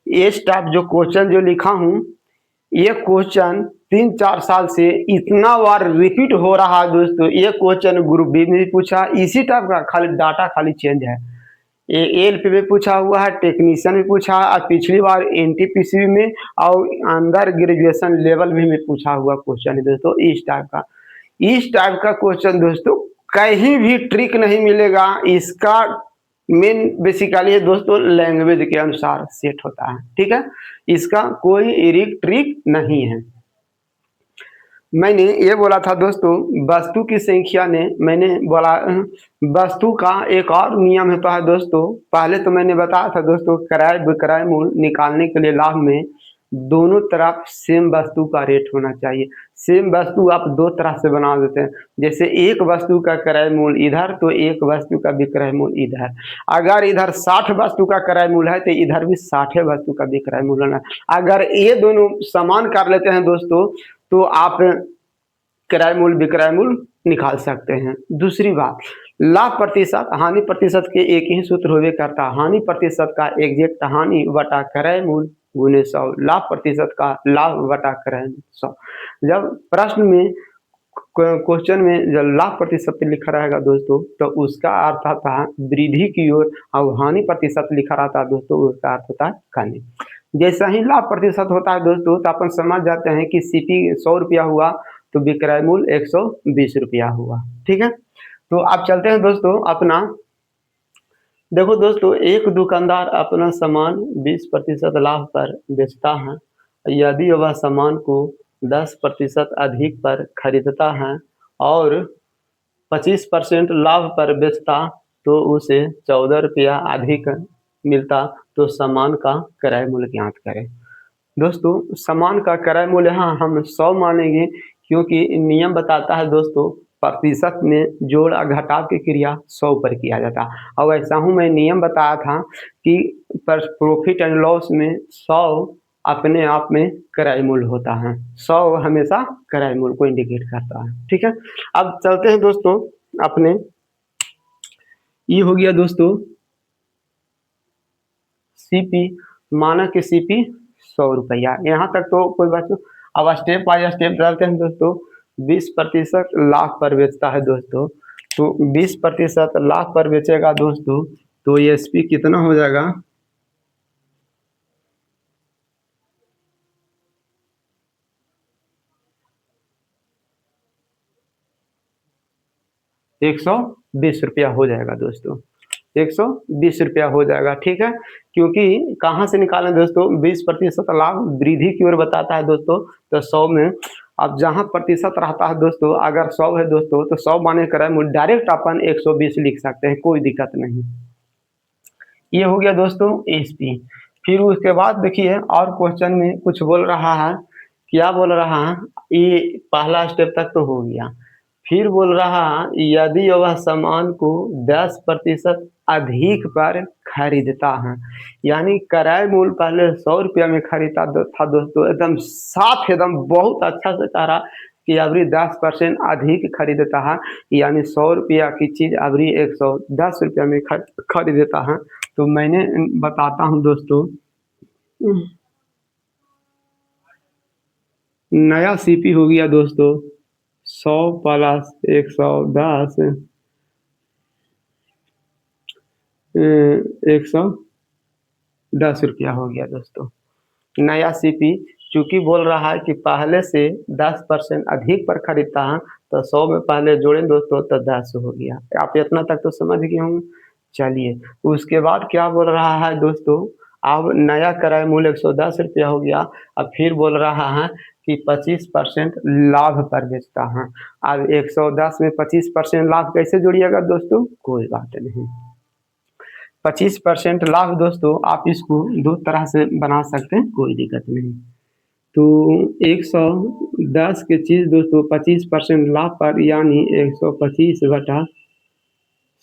ये स्टाफ जो क्वेश्चन जो लिखा हूँ, ये क्वेश्चन 3-4 साल से इतना बार रिपीट हो रहा है दोस्तों। ये क्वेश्चन ग्रुप बी में भी पूछा, इसी टाइप का खाली डाटा खाली चेंज है। ये एएलपी में पूछा हुआ है, टेक्नीशियन में पूछा और पिछली बार एनटीपीसी में और अंडर ग्रेजुएशन लेवल में भी पूछा हुआ क्वेश्चन है दोस्तों। इस टाइप का क्वेश्चन दोस्तों कहीं भी ट्रिक नहीं मिलेगा। इसका मेन बेसिकली है दोस्तों, लैंग्वेज के अनुसार सेट होता है, ठीक है। इसका कोई इरिक ट्रिक नहीं है। मैंने ये बोला था दोस्तों, वस्तु की संख्या ने, मैंने बोला वस्तु का एक और नियम होता है दोस्तों। पहले तो मैंने बताया था दोस्तों, क्रय विक्रय मूल्य निकालने के लिए लाभ में दोनों तरफ सेम वस्तु का रेट होना चाहिए। सेम वस्तु आप दो तरह से बना देते हैं, जैसे एक वस्तु का क्रय मूल्य इधर तो एक वस्तु का विक्रय मूल्य इधर। अगर इधर 60 वस्तु का क्रय मूल्य है तो इधर भी 60 वस्तु का विक्रय मूल्य होना। अगर ये दोनों समान कर लेते हैं दोस्तों तो आप क्रय मूल्य विक्रय मूल्य निकाल सकते हैं। दूसरी बात, लाभ प्रतिशत हानि प्रतिशत के एक ही सूत्र होवे करता है। हानि प्रतिशत का एग्जैक्ट हानि बटा क्रय मूल्य गुने 100, लाभ प्रतिशत का लाभ बटा क्रय 100। जब प्रश्न में क्वेश्चन में जब लाभ प्रतिशत लिखा रहेगा दोस्तों तो उसका अर्थ आता है वृद्धि की ओर, और हानि प्रतिशत लिखा रहता है दोस्तों उसका अर्थ होता है कमी। जैसा ही लाभ प्रतिशत होता है दोस्तों तो अपन समझ जाते हैं कि सीपी 100 रुपया हुआ तो विक्रय मूल्य 120 रुपया हुआ, ठीक है। तो अब चलते हैं दोस्तों अपना, देखो दोस्तों, एक दुकानदार अपना सामान 20% लाभ पर बेचता है। यदि वह सामान को 10% अधिक पर खरीदता है और 25% लाभ पर बेचता तो उसे 14 रुपया अधिक मिलता, तो सामान का क्रय मूल्य ज्ञात करें। दोस्तों सामान का क्रय मूल्य यहाँ हम 100 मानेंगे, क्योंकि नियम बताता है दोस्तों प्रतिशत में जोड़ और घटाव की क्रिया 100 पर किया जाता है। और ऐसा हूँ मैं नियम बताया था कि प्रॉफिट एंड लॉस में 100 अपने आप में क्रय मूल्य होता है। 100 हमेशा क्रय मूल्य को इंडिकेट करता है, ठीक है। अब चलते हैं दोस्तों अपने, ये हो गया दोस्तों सीपी, माना कि सीपी 100 रुपया, यहाँ तक तो कोई बात नहीं। अब स्टेप बाय स्टेप चलते हैं दोस्तों। 20% लाभ पर बेचता है दोस्तों, तो 20% लाभ पर बेचेगा दोस्तों तो एसपी कितना हो जाएगा, ₹120 हो जाएगा दोस्तों, 120 रुपया हो जाएगा, ठीक है। क्योंकि कहाँ से निकालें दोस्तों, 20% लाभ वृद्धि की ओर बताता है दोस्तों, तो 100 में अब जहाँ प्रतिशत रहता है दोस्तों, अगर 100 है दोस्तों तो 100 माने क्रय मूल्य डायरेक्ट अपन 120 लिख सकते हैं, कोई दिक्कत नहीं। ये हो गया दोस्तों एसपी। फिर उसके बाद देखिए और क्वेश्चन में कुछ बोल रहा है, क्या बोल रहा है, ये पहला स्टेप तक तो हो गया। फिर बोल रहा यदि वह सामान को 10% अधिक पर खरीदता है, यानी क्रय मूल्य पहले 100 रुपया में खरीदा था दोस्तों, एकदम साफ एकदम बहुत अच्छा से कह रहा कि अभी 10% अधिक खरीदता है, यानी 100 रुपया की चीज अभी 110 रुपया में खरीदता है। तो मैंने बताता हूँ दोस्तों, नया सीपी हो गया दोस्तों 100 प्लस 110 110 रुपया हो गया दोस्तों नया सीपी। चूंकि बोल रहा है कि पहले से 10% अधिक पर खरीदता है तो 100 में पहले जोड़ें दोस्तों तो 10 हो गया। आप इतना तक तो समझ गए होंगे। चलिए उसके बाद क्या बोल रहा है दोस्तों, अब नया क्रय मूल्य 110 रुपया हो गया। अब फिर बोल रहा है कि 25% लाभ पर बेचता है। अब 110 में 25% लाभ कैसे जोड़िएगा दोस्तों, कोई बात नहीं। 25% लाभ दोस्तों आप इसको दो तरह से बना सकते हैं, कोई दिक्कत नहीं। तो 110 की चीज दोस्तों 25% लाभ पर, यानी 125 बटा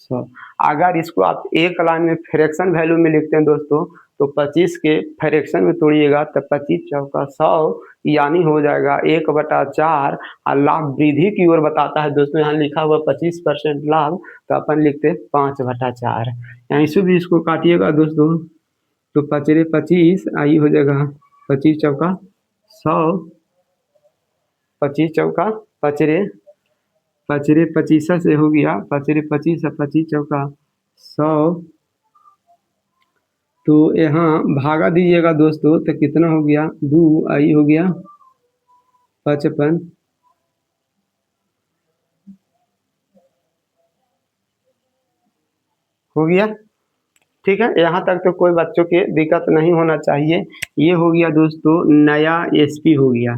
100। अगर इसको आप एक लाइन में फ्रैक्शन वैल्यू में लिखते हैं दोस्तों तो 25 के फ्रैक्शन में तोड़िएगा तो 25 चौका 100, यानी हो जाएगा 1/4। और लाभ वृद्धि की ओर बताता है दोस्तों, यहाँ लिखा हुआ 25% लाभ तो अपन लिखते 5/4, यहाँ इसे भी इसको काटिएगा दोस्तों तो 25 आई हो जाएगा 25 चौका 100, 25 चौका पचरे पचरे 25 से हो गया, पचरे 25 25 चौका 100। तो यहाँ भागा दीजिएगा दोस्तों तो कितना हो गया, 2 आई हो गया 55, हो गया। ठीक है, यहाँ तक तो कोई बच्चों के दिक्कत नहीं होना चाहिए। ये हो गया दोस्तों नया एसपी हो गया,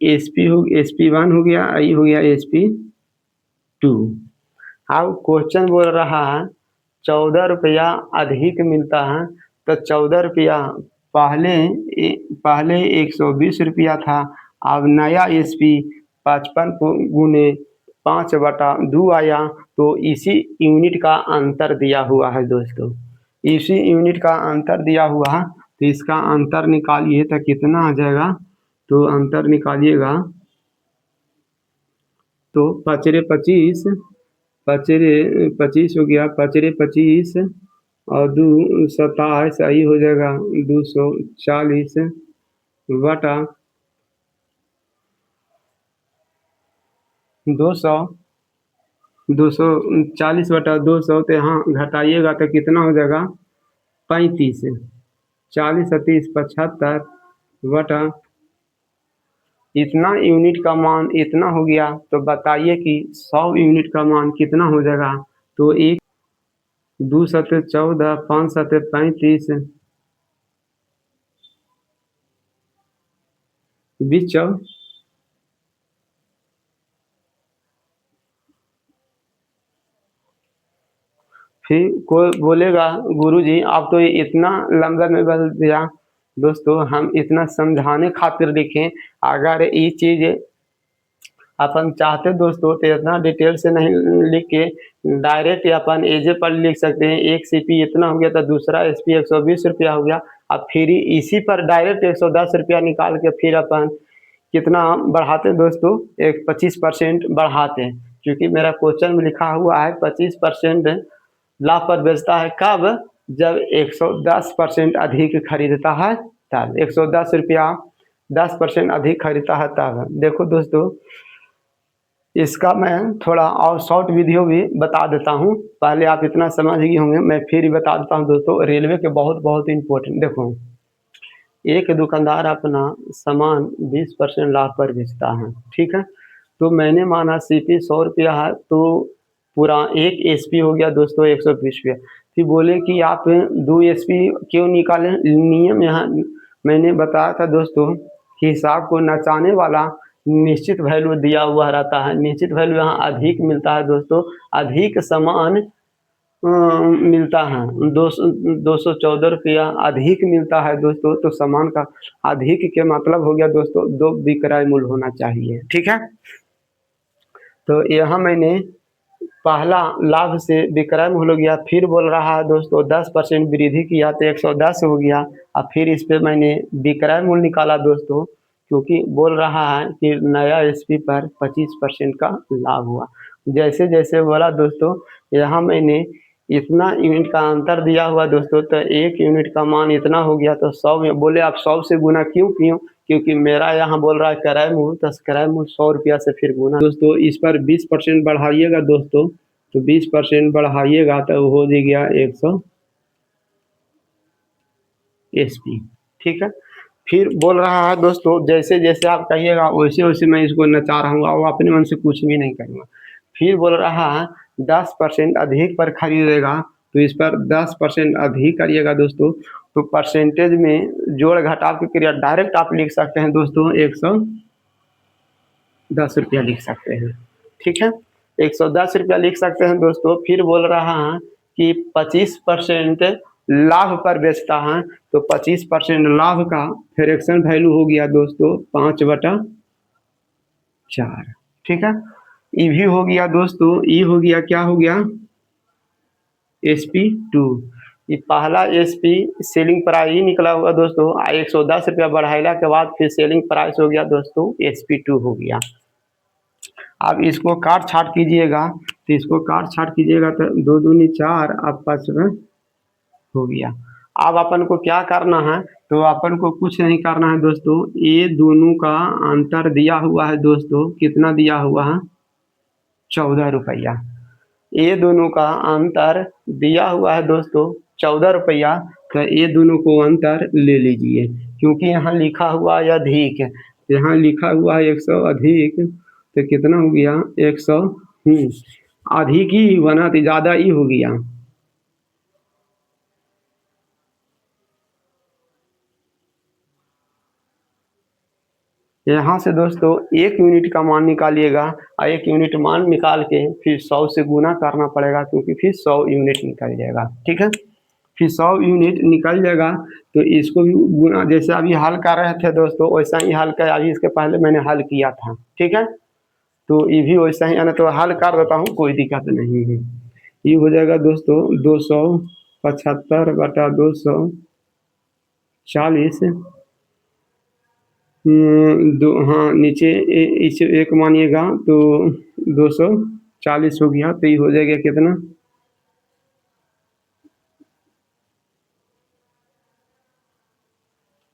एसपी हो, SP1 हो गया, आई हो गया SP2। अब क्वेश्चन बोल रहा है 14 रुपया अधिक मिलता है, तो 14 रुपया पहले 120 रुपया था। अब नया SP 55 गुने 5/2 आया, तो इसी यूनिट का अंतर दिया हुआ है दोस्तों, इसी यूनिट का अंतर दिया हुआ है। तो इसका अंतर निकालिए तो कितना आ जाएगा, तो अंतर निकालिएगा तो पचरे 25 हो गया, पचरे 25 और 2 27 आई हो जाएगा 240 बटा 200, 240 बटा 200। तो यहाँ घटाइएगा तो कितना हो जाएगा 35, 40 और 30 75 बटा इतना यूनिट का मान इतना हो गया। तो बताइए कि 100 यूनिट का मान कितना हो जाएगा। तो 1 2 7 14 5 7 35 20 फिर कोई बोलेगा गुरुजी आप तो इतना लंबा में बदल दिया। दोस्तों हम इतना समझाने खातिर लिखें, अगर ये चीज़ अपन चाहते दोस्तों तो इतना डिटेल से नहीं लिख के डायरेक्ट अपन एजे पर लिख सकते हैं। एक सीपी इतना हो गया तो दूसरा एसपी 120 रुपया हो गया। अब फिर इसी पर डायरेक्ट 110 रुपया निकाल के फिर अपन कितना बढ़ाते हैं दोस्तों, एक 25% बढ़ाते हैं। क्योंकि मेरा क्वेश्चन में लिखा हुआ है 25% लाभ पर बेचता है कब, जब 110% अधिक खरीदता है तब, 110 रुपया 10% अधिक खरीदता है तब। देखो दोस्तों इसका मैं थोड़ा और शॉर्ट वीडियो भी बता देता हूँ, पहले आप इतना समझ गए होंगे, मैं फिर ही बता देता हूँ दोस्तों। रेलवे के बहुत बहुत इम्पोर्टेंट, देखो एक दुकानदार अपना सामान 20% लाभ पर बेचता है, ठीक है। तो मैंने माना सीपी 100 रुपया है, तो पूरा एक एसपी हो गया दोस्तों 120 रुपया। फिर बोले कि आप 2 एसपी क्यों निकालें, नियम यहाँ मैंने बताया था दोस्तों कि हिसाब को नचाने वाला निश्चित वैल्यू दिया हुआ रहता है। निश्चित वैल्यू यहाँ अधिक मिलता है दोस्तों, अधिक सामान मिलता है 214 रुपया अधिक मिलता है दोस्तों। तो सामान का अधिक के मतलब हो गया दोस्तों 2 विक्रय मूल्य होना चाहिए, ठीक है। तो यहाँ मैंने पहला लाभ से विक्रय मूल्य हो गया, फिर बोल रहा है दोस्तों 10% वृद्धि किया तो 110 हो गया। और फिर इस पे मैंने विक्रय मूल्य निकाला दोस्तों, क्योंकि बोल रहा है कि नया एसपी पर 25% का लाभ हुआ। जैसे जैसे बोला दोस्तों, यहाँ मैंने इतना यूनिट का अंतर दिया हुआ दोस्तों, तो एक यूनिट का मान इतना हो गया। तो 100 में बोले आप 100 से गुना क्यों, क्योंकि मेरा यहाँ बोल रहा है किराए मूल्य, तो किराए मूल्य 100 रुपया से फिर गुना। दोस्तों इस पर 20% बढ़ाइएगा दोस्तों, तो 20% बढ़ाइएगा तो हो गया 100 एसपी, ठीक है। फिर बोल रहा है दोस्तों जैसे जैसे आप कहिएगा वैसे वैसे मैं इसको नचा रहा हूँ, और अपने मन से कुछ भी नहीं करूँगा। फिर बोल रहा है 10% अधिक पर खरीदेगा, तो इस पर 10% अधिक करिएगा दोस्तों। तो परसेंटेज में जोड़ घटाव की क्रिया डायरेक्ट आप लिख सकते हैं दोस्तों 110 रुपया लिख सकते हैं, ठीक है। 110 रुपया लिख सकते हैं दोस्तों। फिर बोल रहा है कि 25% लाभ पर बेचता है, तो 25% लाभ का फ्रैक्शन वैल्यू हो गया दोस्तों 5/4, ठीक है। ये भी हो गया दोस्तों, ये हो गया, क्या हो गया SP2। ये पहला SP सेलिंग प्राइस ही निकला हुआ दोस्तों, 110 रुपया बढ़ाइला के बाद फिर सेलिंग प्राइस हो गया दोस्तों SP2 हो गया। अब इसको काट छाट कीजिएगा, तो इसको काट छाट कीजिएगा तो 2 दूनी 4 अब 5 हो गया। अब अपन को क्या करना है, तो अपन को कुछ नहीं करना है दोस्तों, ये दोनों का अंतर दिया हुआ है दोस्तों, कितना दिया हुआ है, 14 रुपया। ये दोनों का अंतर दिया हुआ है दोस्तों 14 रुपया। तो ये दोनों को अंतर ले लीजिए, क्योंकि यहाँ लिखा हुआ है अधिक, यहाँ लिखा हुआ है 100 अधिक, तो कितना हो गया 100। अधिक ही बना तो ज़्यादा ही हो गया। यहाँ से दोस्तों 1 यूनिट का मान निकालिएगा, और 1 यूनिट मान निकाल के फिर 100 से गुना करना पड़ेगा, क्योंकि फिर 100 यूनिट निकल जाएगा। ठीक है, फिर 100 यूनिट निकल जाएगा। तो इसको भी गुना, जैसे अभी हल कर रहे थे दोस्तों वैसा ही हल कर, अभी इसके पहले मैंने हल किया था। ठीक है, तो ये भी वैसा ही, यानी तो हल कर देता हूँ, कोई दिक्कत नहीं है। ये हो जाएगा दोस्तों 275 बटा 240, दो, हाँ नीचे इसे एक मानिएगा तो 240 हो गया। तो ये हो जाएगा कितना,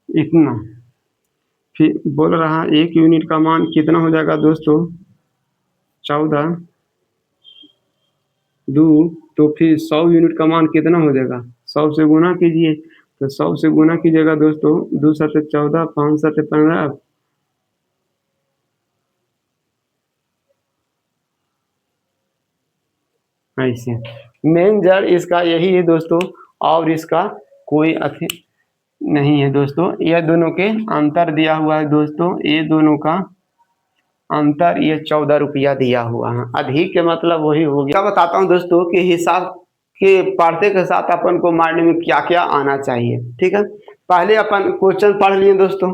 इतना। फिर बोल रहा 1 यूनिट का मान कितना हो जाएगा दोस्तों, 14 2। तो फिर 100 यूनिट का मान कितना हो जाएगा, 100 से गुना कीजिए। तो 100 से गुना कीजिएगा दोस्तों, 2 7 14, 5 7 15, ऐसे। मेन जड़ इसका यही है दोस्तों, और इसका कोई अति नहीं है दोस्तों। यह दोनों के अंतर दिया हुआ है दोस्तों, ये दोनों का अंतर ये 14 रुपया दिया हुआ है। अधिक के मतलब वही हो गया। बताता हूँ दोस्तों कि हिसाब के पढ़ते के साथ अपन को माइंड में क्या क्या आना चाहिए। ठीक है, पहले अपन क्वेश्चन पढ़ लिए दोस्तों।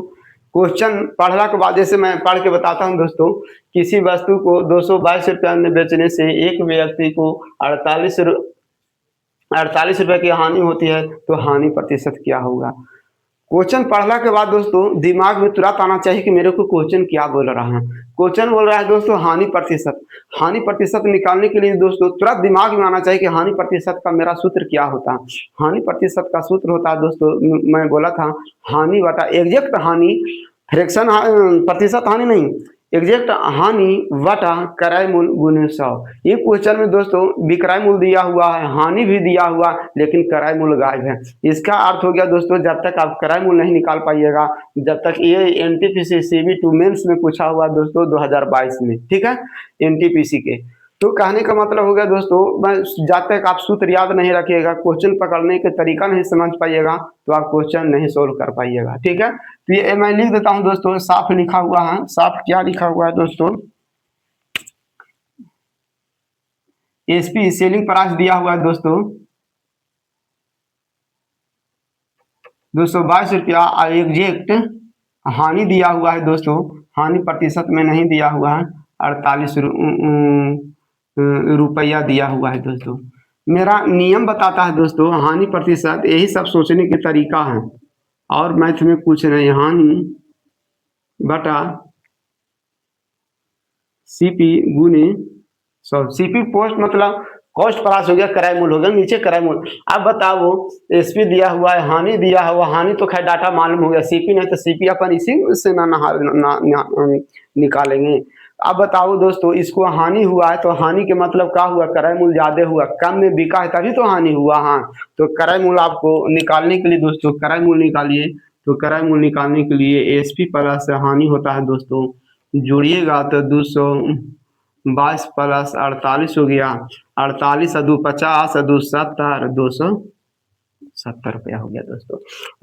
क्वेश्चन पढ़ने के बाद जैसे मैं पढ़ के बताता हूँ दोस्तों, किसी वस्तु को 222 रुपया में बेचने से एक व्यक्ति को 48 रुपए की हानि होती है, तो हानि प्रतिशत क्या होगा। क्वेश्चन पढ़ने के बाद दोस्तों दिमाग में तुरंत आना चाहिए कि मेरे को क्वेश्चन क्या बोल रहा है। क्वेश्चन बोल रहा है दोस्तों हानि प्रतिशत। हानि प्रतिशत निकालने के लिए दोस्तों तुरंत दिमाग में आना चाहिए कि हानि प्रतिशत का मेरा सूत्र क्या होता है। हानि प्रतिशत का सूत्र होता है दोस्तों, मैं बोला था, हानि बटा एग्जैक्ट हानि, फ्रैक्शन प्रतिशत हानि नहीं, एग्जैक्ट हानि बटा क्रय मूल्य गुने 100। ये क्वेश्चन में दोस्तों विक्रय मूल्य दिया हुआ है, हानि भी दिया हुआ, लेकिन क्रय मूल्य गायब है। इसका अर्थ हो गया दोस्तों, जब तक आप क्रय मूल्य नहीं निकाल पाइएगा, जब तक ये एनटीपीसी CB2 मेंस में पूछा हुआ दोस्तों 2022 में। ठीक है, एनटीपीसी के। तो कहने का मतलब हो गया दोस्तों, जब तक आप सूत्र याद नहीं रखिएगा, क्वेश्चन पकड़ने का तरीका नहीं समझ पाइएगा, तो आप क्वेश्चन नहीं सोल्व कर पाइएगा। ठीक है, तो ये मैं लिख देता हूं दोस्तों, साफ लिखा हुआ है। साफ क्या लिखा हुआ है दोस्तों, एसपी सेलिंग प्राइस दिया हुआ है दोस्तों 222 रुपया। एग्जैक्ट हानि दिया हुआ है दोस्तों, हानि प्रतिशत में नहीं दिया हुआ है, 48 रुपया दिया हुआ है दोस्तों। मेरा नियम बताता है दोस्तों हानि प्रतिशत, यही सब सोचने के तरीका है, और मैथ में कुछ नहीं। हानि बटा सीपी गुने 100। सीपी पोस्ट मतलब कॉस्ट प्राइस हो गया, क्रय मूल्य हो गया, नीचे क्रय मूल्य। अब बताओ एसपी दिया हुआ है, हानि दिया हुआ, हानि तो खैर डाटा मालूम हो गया, सीपी नहीं तो सीपी अपन इसी से निकालेंगे। अब बताओ दोस्तों, इसको हानि हुआ है, तो हानि के मतलब क्या हुआ, क्रय मूल्य ज्यादा हुआ, कम में बिका है तभी तो हानि हुआ। हाँ, तो क्रय मूल्य आपको निकालने के लिए दोस्तों क्रय मूल्य निकालिए। तो क्रय मूल्य निकालने के लिए एसपी प्लस हानि होता है दोस्तों, जोड़िएगा तो 222 प्लस 48 हो गया, 48 2 50 2 70, 270 रुपया हो गया दोस्तों।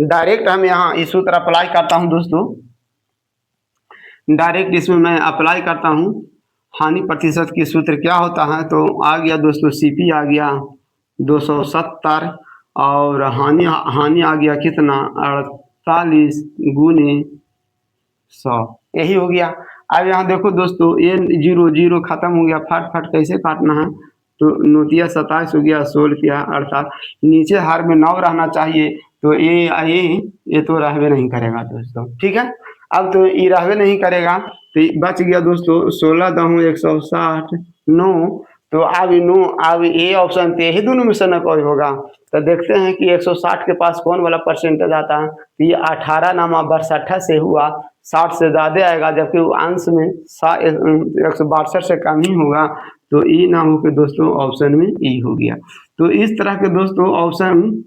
डायरेक्ट हम यहाँ इस सूत्र अप्लाई करता हूँ दोस्तों, डायरेक्ट इसमें मैं अप्लाई करता हूँ। हानि प्रतिशत की सूत्र क्या होता है, तो आ गया दोस्तों सीपी आ गया 270, और हानि आ गया कितना, 48 गुने 100, यही हो गया। अब यहाँ देखो दोस्तों, ये 0 0 खत्म हो गया, फट फट कैसे काटना है, तो नोटिया 27 हो गया, 16 किया 48, नीचे हार में 9 रहना चाहिए, तो ये तो रहवे नहीं करेगा दोस्तों। ठीक है, अब तो ये रहवे नहीं करेगा, तो बच गया दोस्तों 16 दहूँ 160 9। तो अब 9, अब ये ऑप्शन तो यही दोनों में से न कोई होगा, तो देखते हैं कि 160 के पास कौन वाला परसेंटेज आता है। तो ये 18 नामा 62 से हुआ, 60 से ज़्यादा आएगा, जबकि वो अंश में 162 से कम ही होगा। तो ई ना हो के दोस्तों ऑप्शन में ई हो गया। तो इस तरह के दोस्तों ऑप्शन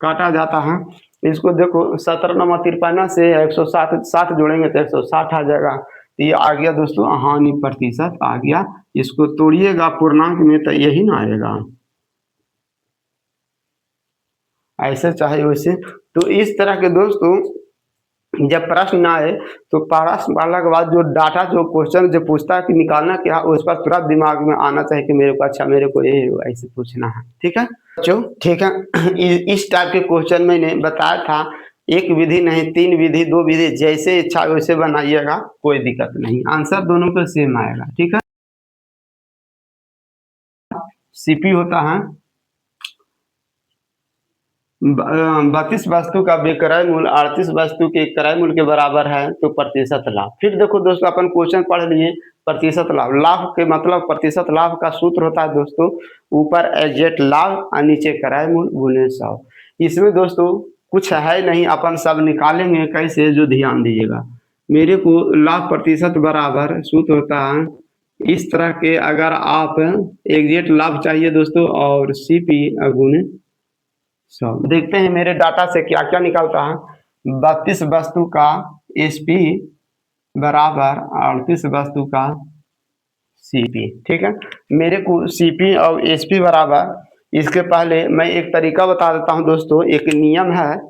काटा जाता है। इसको देखो 17 नंबर 53 से 160 7 जोड़ेंगे तो 160 आ जाएगा। तो ये आ गया दोस्तों हानि प्रतिशत आ गया। इसको तोड़िएगा पूर्णांक में तो यही ना आएगा, ऐसे चाहे वैसे। तो इस तरह के दोस्तों जब प्रश्न आए तो प्रश्न पढ़ने के बाद जो डाटा जो क्वेश्चन जो पूछता है कि निकालना क्या, उस पर तुरंत दिमाग में आना चाहिए कि मेरे को अच्छा मेरे को ये ऐसे पूछना है। ठीक है बच्चों, ठीक है। इस टाइप के क्वेश्चन मैंने बताया था, एक विधि नहीं 3 विधि 2 विधि, जैसे इच्छा वैसे बनाइएगा, कोई दिक्कत नहीं, आंसर दोनों का सेम आएगा। ठीक है। सीपी होता है 32 वस्तु का विक्रय मूल्य 38 वस्तु के क्रय मूल्य के बराबर है तो प्रतिशत लाभ। फिर देखो दोस्तों अपन क्वेश्चन पढ़ लिए प्रतिशत लाभ। लाभ के मतलब प्रतिशत लाभ का सूत्र होता है दोस्तों ऊपर एग्जैक्ट लाभ और नीचे क्रय मूल्य गुने 100। इसमें दोस्तों कुछ है नहीं, अपन सब निकालेंगे कैसे, जो ध्यान दीजिएगा। मेरे को लाभ प्रतिशत बराबर सूत्र होता है इस तरह के, अगर आप एग्जैक्ट लाभ चाहिए दोस्तों और सीपी गुने 100। देखते हैं मेरे डाटा से क्या क्या निकलता है। 32 वस्तु का एसपी बराबर 38 वस्तु का सीपी। ठीक है, मेरे को सीपी और एसपी बराबर, इसके पहले मैं एक तरीका बता देता हूं दोस्तों। एक नियम है,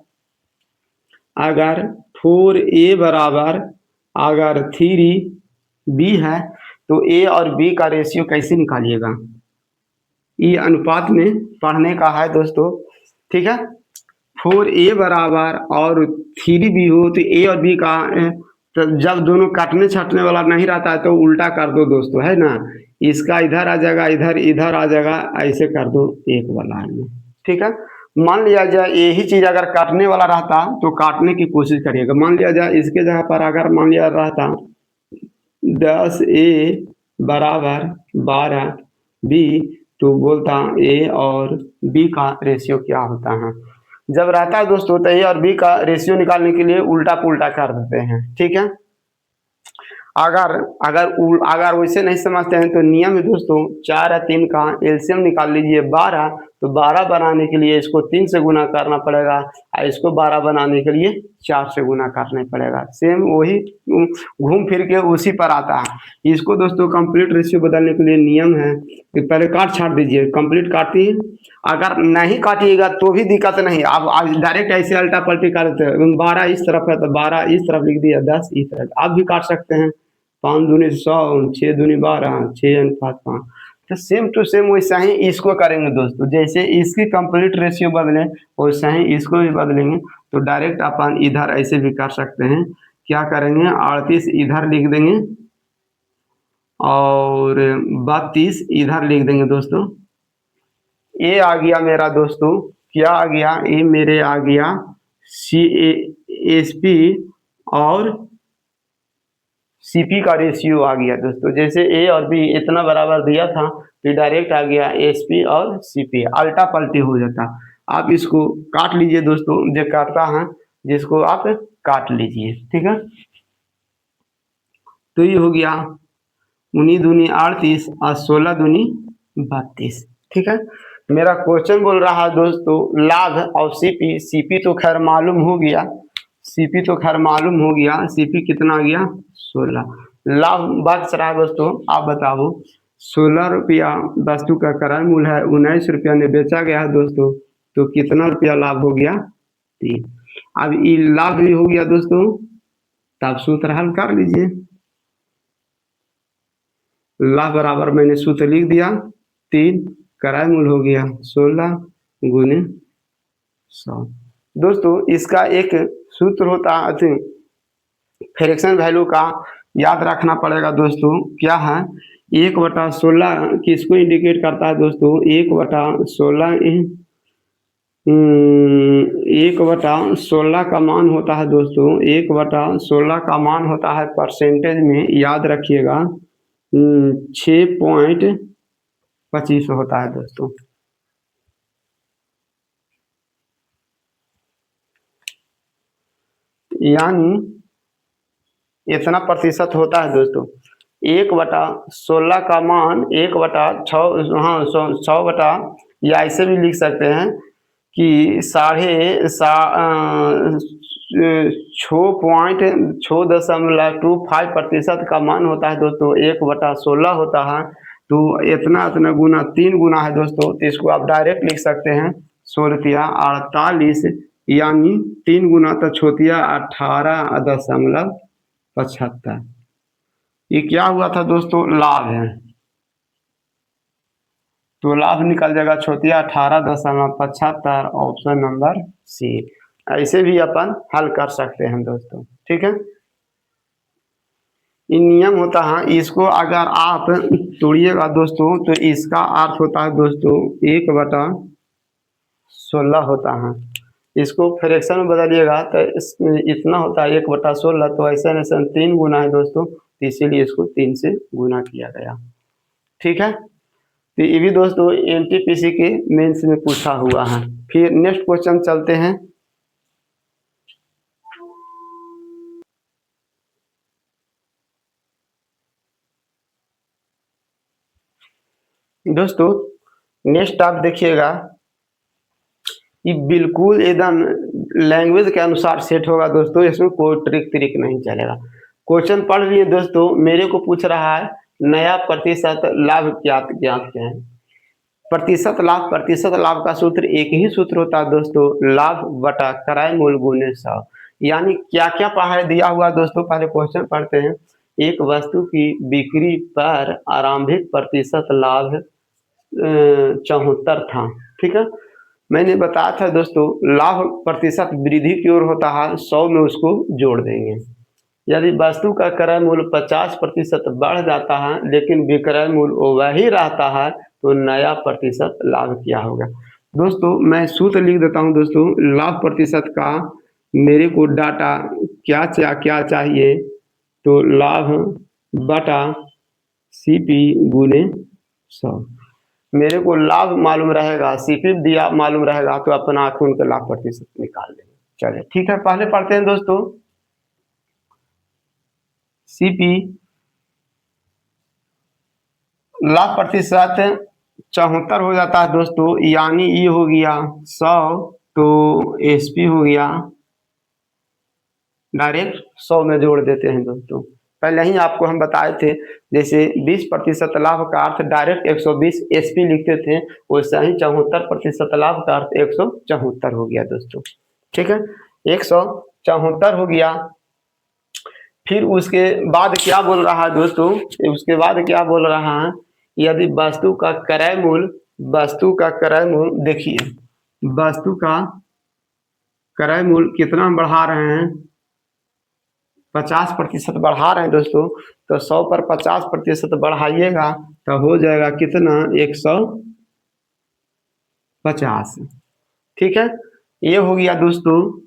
अगर 4a बराबर अगर 3b है तो a और b का रेशियो कैसे निकालिएगा, ये अनुपात में पढ़ने का है दोस्तों। ठीक है, 4a बराबर और 3b हो तो a और b का तो जब दोनों काटने छाटने वाला नहीं रहता है तो उल्टा कर दो दोस्तों, है ना। इसका इधर आ जाएगा, इधर इधर आ जाएगा, ऐसे कर दो एक वाला है। ठीक है, मान लिया जाए यही चीज अगर काटने वाला रहता तो काटने की कोशिश करिएगा। मान लिया जाए इसके जगह पर अगर मान लिया रहता 10a बराबर 12b, तो बोलता ए और बी का रेशियो क्या होता है। जब रहता है दोस्तों तो ए और बी का रेशियो निकालने के लिए उल्टा पुल्टा कर देते हैं। ठीक है, अगर अगर अगर वैसे नहीं समझते हैं तो नियम है दोस्तों 4 और 3 का एलसीएम निकाल लीजिए 12। तो 12 बनाने के लिए इसको 3 से गुना करना पड़ेगा और इसको 12 बनाने के लिए 4 से गुना करना पड़ेगा। सेम वही घूम फिर के उसी पर आता है। इसको दोस्तों कंप्लीट रेशियो बदलने के लिए नियम है कि पहले काट छाट दीजिए, कंप्लीट काटिए। अगर नहीं काटिएगा तो भी दिक्कत नहीं, आप डायरेक्ट ऐसे अल्टा पल्टी कर देते हैं। 12 इस तरफ है तो 12 इस तरफ लिख दिया, 10 इस तरफ, आप भी काट सकते हैं। 5 दूनी 100, 6 दूनी 12, 6 5 5। तो सेम टू सेम वैसा ही इसको करेंगे दोस्तों। जैसे इसकी कंप्लीट रेशियो बदलें वैसा ही इसको भी बदलेंगे। तो डायरेक्ट अपन इधर ऐसे भी कर सकते हैं। क्या करेंगे, 38 इधर लिख देंगे और 32 इधर लिख देंगे दोस्तों। ये आ गया मेरा दोस्तों, क्या आ गया, ये मेरे आ गया CASP और सीपी का रेशियो आ गया दोस्तों। जैसे ए और बी इतना बराबर दिया था तो डायरेक्ट आ गया एसपी और सीपी, अल्टा पल्टी हो जाता। आप इसको काट लीजिए दोस्तों, जो काटता है जिसको आप काट लीजिए। ठीक है, तो ये हो गया 19 दूनी 38 और 16 दूनी 32। ठीक है, मेरा क्वेश्चन बोल रहा है दोस्तों लाभ और सीपी। सीपी तो खैर मालूम हो गया, सीपी तो खैर मालूम हो गया, सीपी कितना आ गया 16। लाभ बच रहा है दोस्तों, आप बताओ 16 रुपया वस्तु का क्रय मूल्य है, 19 रुपया में बेचा गया है दोस्तों, तो कितना रुपया लाभ हो गया 3। अब ये लाभ भी हो गया दोस्तों, तब सूत्र हल कर लीजिए। लाभ बराबर मैंने सूत्र लिख दिया 3, क्रय मूल्य हो गया 16 गुने 100। दोस्तों इसका एक सूत्र होता है फ्रैक्शन वैल्यू का, याद रखना पड़ेगा दोस्तों। क्या है, 1/16 किसको इंडिकेट करता है दोस्तों, 1/16 1/16 का मान होता है दोस्तों, 1/16 का मान होता है परसेंटेज में, याद रखिएगा 6.25 होता है दोस्तों। यानी इतना प्रतिशत होता है दोस्तों। 1/16 का मान 1/6, हाँ 100 या ऐसे भी लिख सकते हैं कि 6.25% का मान होता है दोस्तों, 1/16 होता है। तो इतना इतना गुना 3 गुना है दोस्तों, तो इसको आप डायरेक्ट लिख सकते हैं 16×48, यानी 3 गुना तो छोतिया 18.75। ये क्या हुआ था दोस्तों, लाभ है। तो लाभ निकल जाएगा छोटिया 18.75, ऑप्शन नंबर सी। ऐसे भी अपन हल कर सकते हैं दोस्तों, ठीक है। ये नियम होता है, इसको अगर आप तोड़िएगा दोस्तों तो इसका अर्थ होता है दोस्तों 1/16 होता है। इसको फ्रैक्शन में बदलिएगा तो इतना होता है 1/16, तो ऐसा ऐसा 3 गुना है दोस्तों, तो इसीलिए इसको 3 से गुना किया गया, ठीक है। तो ये भी दोस्तों एनटीपीसी के मेंस में पूछा हुआ है। फिर नेक्स्ट क्वेश्चन चलते हैं। दोस्तों नेक्स्ट आप देखिएगा, ये बिल्कुल एकदम लैंग्वेज के अनुसार सेट होगा दोस्तों, इसमें कोई ट्रिक नहीं चलेगा। क्वेश्चन पढ़ लिए दोस्तों, मेरे को पूछ रहा है नया प्रतिशत लाभ ज्ञात करें। प्रतिशत लाभ का सूत्र एक ही सूत्र होता है दोस्तों, लाभ बटा किराए मूल गुने 100। यानी क्या क्या पहाड़ दिया हुआ दोस्तों, पहले क्वेश्चन पढ़ते हैं। एक वस्तु की बिक्री पर आरंभिक प्रतिशत लाभ 74 था, ठीक है। मैंने बताया था दोस्तों, लाभ प्रतिशत वृद्धि की ओर होता है, 100 में उसको जोड़ देंगे। यदि वस्तु का क्रय मूल्य 50% बढ़ जाता है लेकिन विक्रय मूल्य वही रहता है, तो नया प्रतिशत लाभ क्या होगा। दोस्तों मैं सूत्र लिख देता हूं दोस्तों, लाभ प्रतिशत का मेरे को डाटा क्या चाहिए, तो लाभ बटा सीपी गुने 100। मेरे को लाभ मालूम रहेगा, सीपी दिया मालूम रहेगा, तो अपना खून का लाभ प्रतिशत निकाल देंगे। चलिए ठीक है, पहले पढ़ते हैं दोस्तों। सीपी लाभ प्रतिशत 74 हो जाता है दोस्तों, यानी ये हो गया 100, तो एसपी हो गया, डायरेक्ट 100 में जोड़ देते हैं दोस्तों। पहले ही आपको हम बताए थे, जैसे 20% लाभ का अर्थ डायरेक्ट 120 एसपी लिखते थे, वैसे ही 74% लाभ का अर्थ 174 हो गया दोस्तों, ठीक है। 174 हो गया। फिर उसके बाद क्या बोल रहा है दोस्तों, उसके बाद क्या बोल रहा है, यदि वस्तु का क्रय मूल्य देखिए, वस्तु का क्रय मूल्य कितना बढ़ा रहे हैं, 50% बढ़ा रहे हैं दोस्तों, तो 100 पर 50% बढ़ाइएगा तो हो जाएगा कितना, 150, ठीक है। ये हो गया दोस्तों।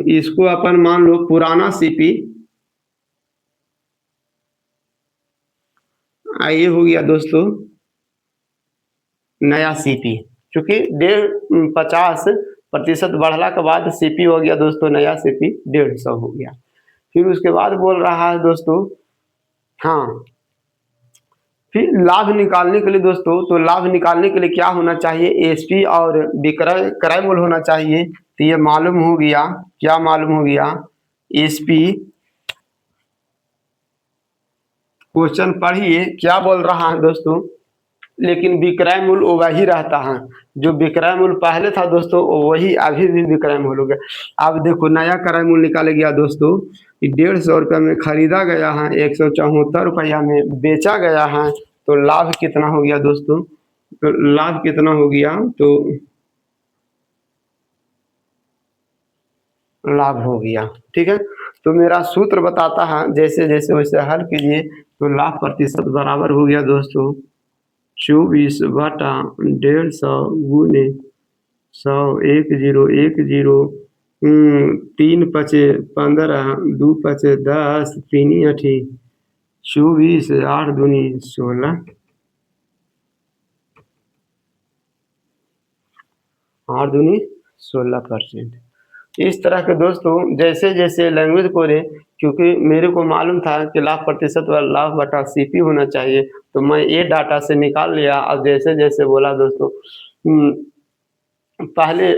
इसको अपन मान लो पुराना सीपी, ये हो गया दोस्तों नया सीपी, क्योंकि 50% बढ़ला के बाद सीपी हो गया दोस्तों नया सीपी 150 हो गया। फिर उसके बाद बोल रहा है दोस्तों, हाँ फिर लाभ निकालने के लिए दोस्तों, तो लाभ निकालने के लिए क्या होना चाहिए, एसपी और विक्रय क्रय मूल्य होना चाहिए। तो ये मालूम हो गया, क्या मालूम हो गया, एसपी, क्वेश्चन पढ़िए क्या बोल रहा है दोस्तों, लेकिन विक्रय मूल्य वही रहता है, जो विक्रय मूल्य पहले था दोस्तों वही अभी भी विक्रय मूल्य हो गया। अब देखो नया क्रय मूल्य निकाले गया दोस्तों, 150 रुपये में खरीदा गया है, 174 रुपया में बेचा गया है, तो लाभ कितना हो गया दोस्तों, तो लाभ कितना हो गया, तो लाभ हो गया, ठीक है। तो मेरा सूत्र बताता है, जैसे जैसे वैसे हल कीजिए, तो लाभ प्रतिशत बराबर हो गया दोस्तों 24/150 गुने 100, 1010, 3×5 15, 2×5 10, 3×8 24, 8×2 16, 8×2 16%। इस तरह के दोस्तों जैसे जैसे लैंग्वेज बोले, क्योंकि मेरे को मालूम था कि लाभ प्रतिशत व लाभ बटा सीपी होना चाहिए, तो मैं ये डाटा से निकाल लिया। अब जैसे जैसे बोला दोस्तों, पहले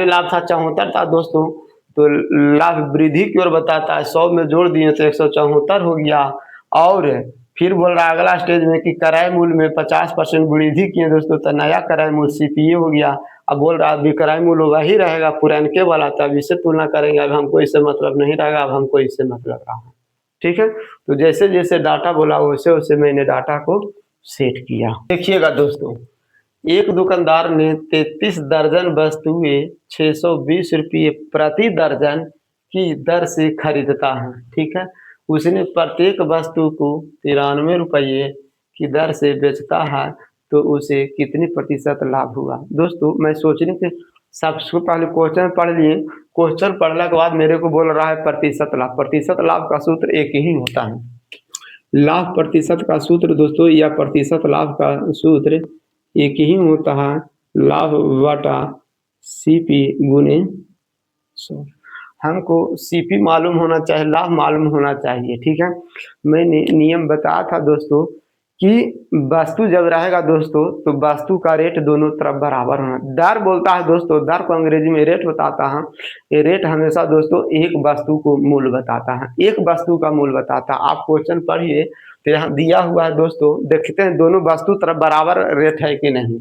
लाभ था 74 था दोस्तों, तो लाभ वृद्धि की ओर बताता है, 100 में जोड़ दिए तो 174 हो गया। और फिर बोल रहा है अगला स्टेज में कि किराए मूल्य में 50% वृद्धि किए दोस्तों, तो नया किराए मूल्य सीपीए हो गया। अब बोल रहा है अभी किराए मूल्य वही रहेगा पुरानके वाला, तो अब इससे तुलना करेंगे, अब हमको इससे मतलब नहीं रहेगा, अब हमको इससे मतलब रहा है। ठीक है, तो जैसे जैसे डाटा बोला वैसे वैसे मैंने डाटा को सेट किया। देखिएगा दोस्तों, एक दुकानदार ने 33 दर्जन वस्तुएं 620 रुपये प्रति दर्जन की दर से खरीदता है। ठीक है, उसने प्रत्येक वस्तु को 93 रुपये की दर से बेचता है, तो उसे कितनी प्रतिशत लाभ हुआ। दोस्तों मैं सोचने के सबसे पहले क्वेश्चन पढ़ लिए, क्वेश्चन पढ़ने के बाद मेरे को बोल रहा है प्रतिशत लाभ। प्रतिशत लाभ का सूत्र एक ही होता है, लाभ प्रतिशत का सूत्र दोस्तों, या प्रतिशत लाभ का सूत्र एक ही होता है, लाभ बटा सीपी गुने 100। हमको सीपी मालूम होना चाहिए, लाभ मालूम होना चाहिए। ठीक है, मैंने नियम बताया था दोस्तों कि वस्तु जब रहेगा दोस्तों, तो वस्तु का रेट दोनों तरफ बराबर होना। दर बोलता है दोस्तों, दर को अंग्रेजी में रेट बताता है। ये रेट हमेशा दोस्तों एक वस्तु को मूल्य बताता है, एक वस्तु का मूल्य बताता है। आप क्वेश्चन पढ़िए, तो यहाँ दिया हुआ है दोस्तों, देखते हैं दोनों वस्तु तरफ बराबर रेट है कि नहीं।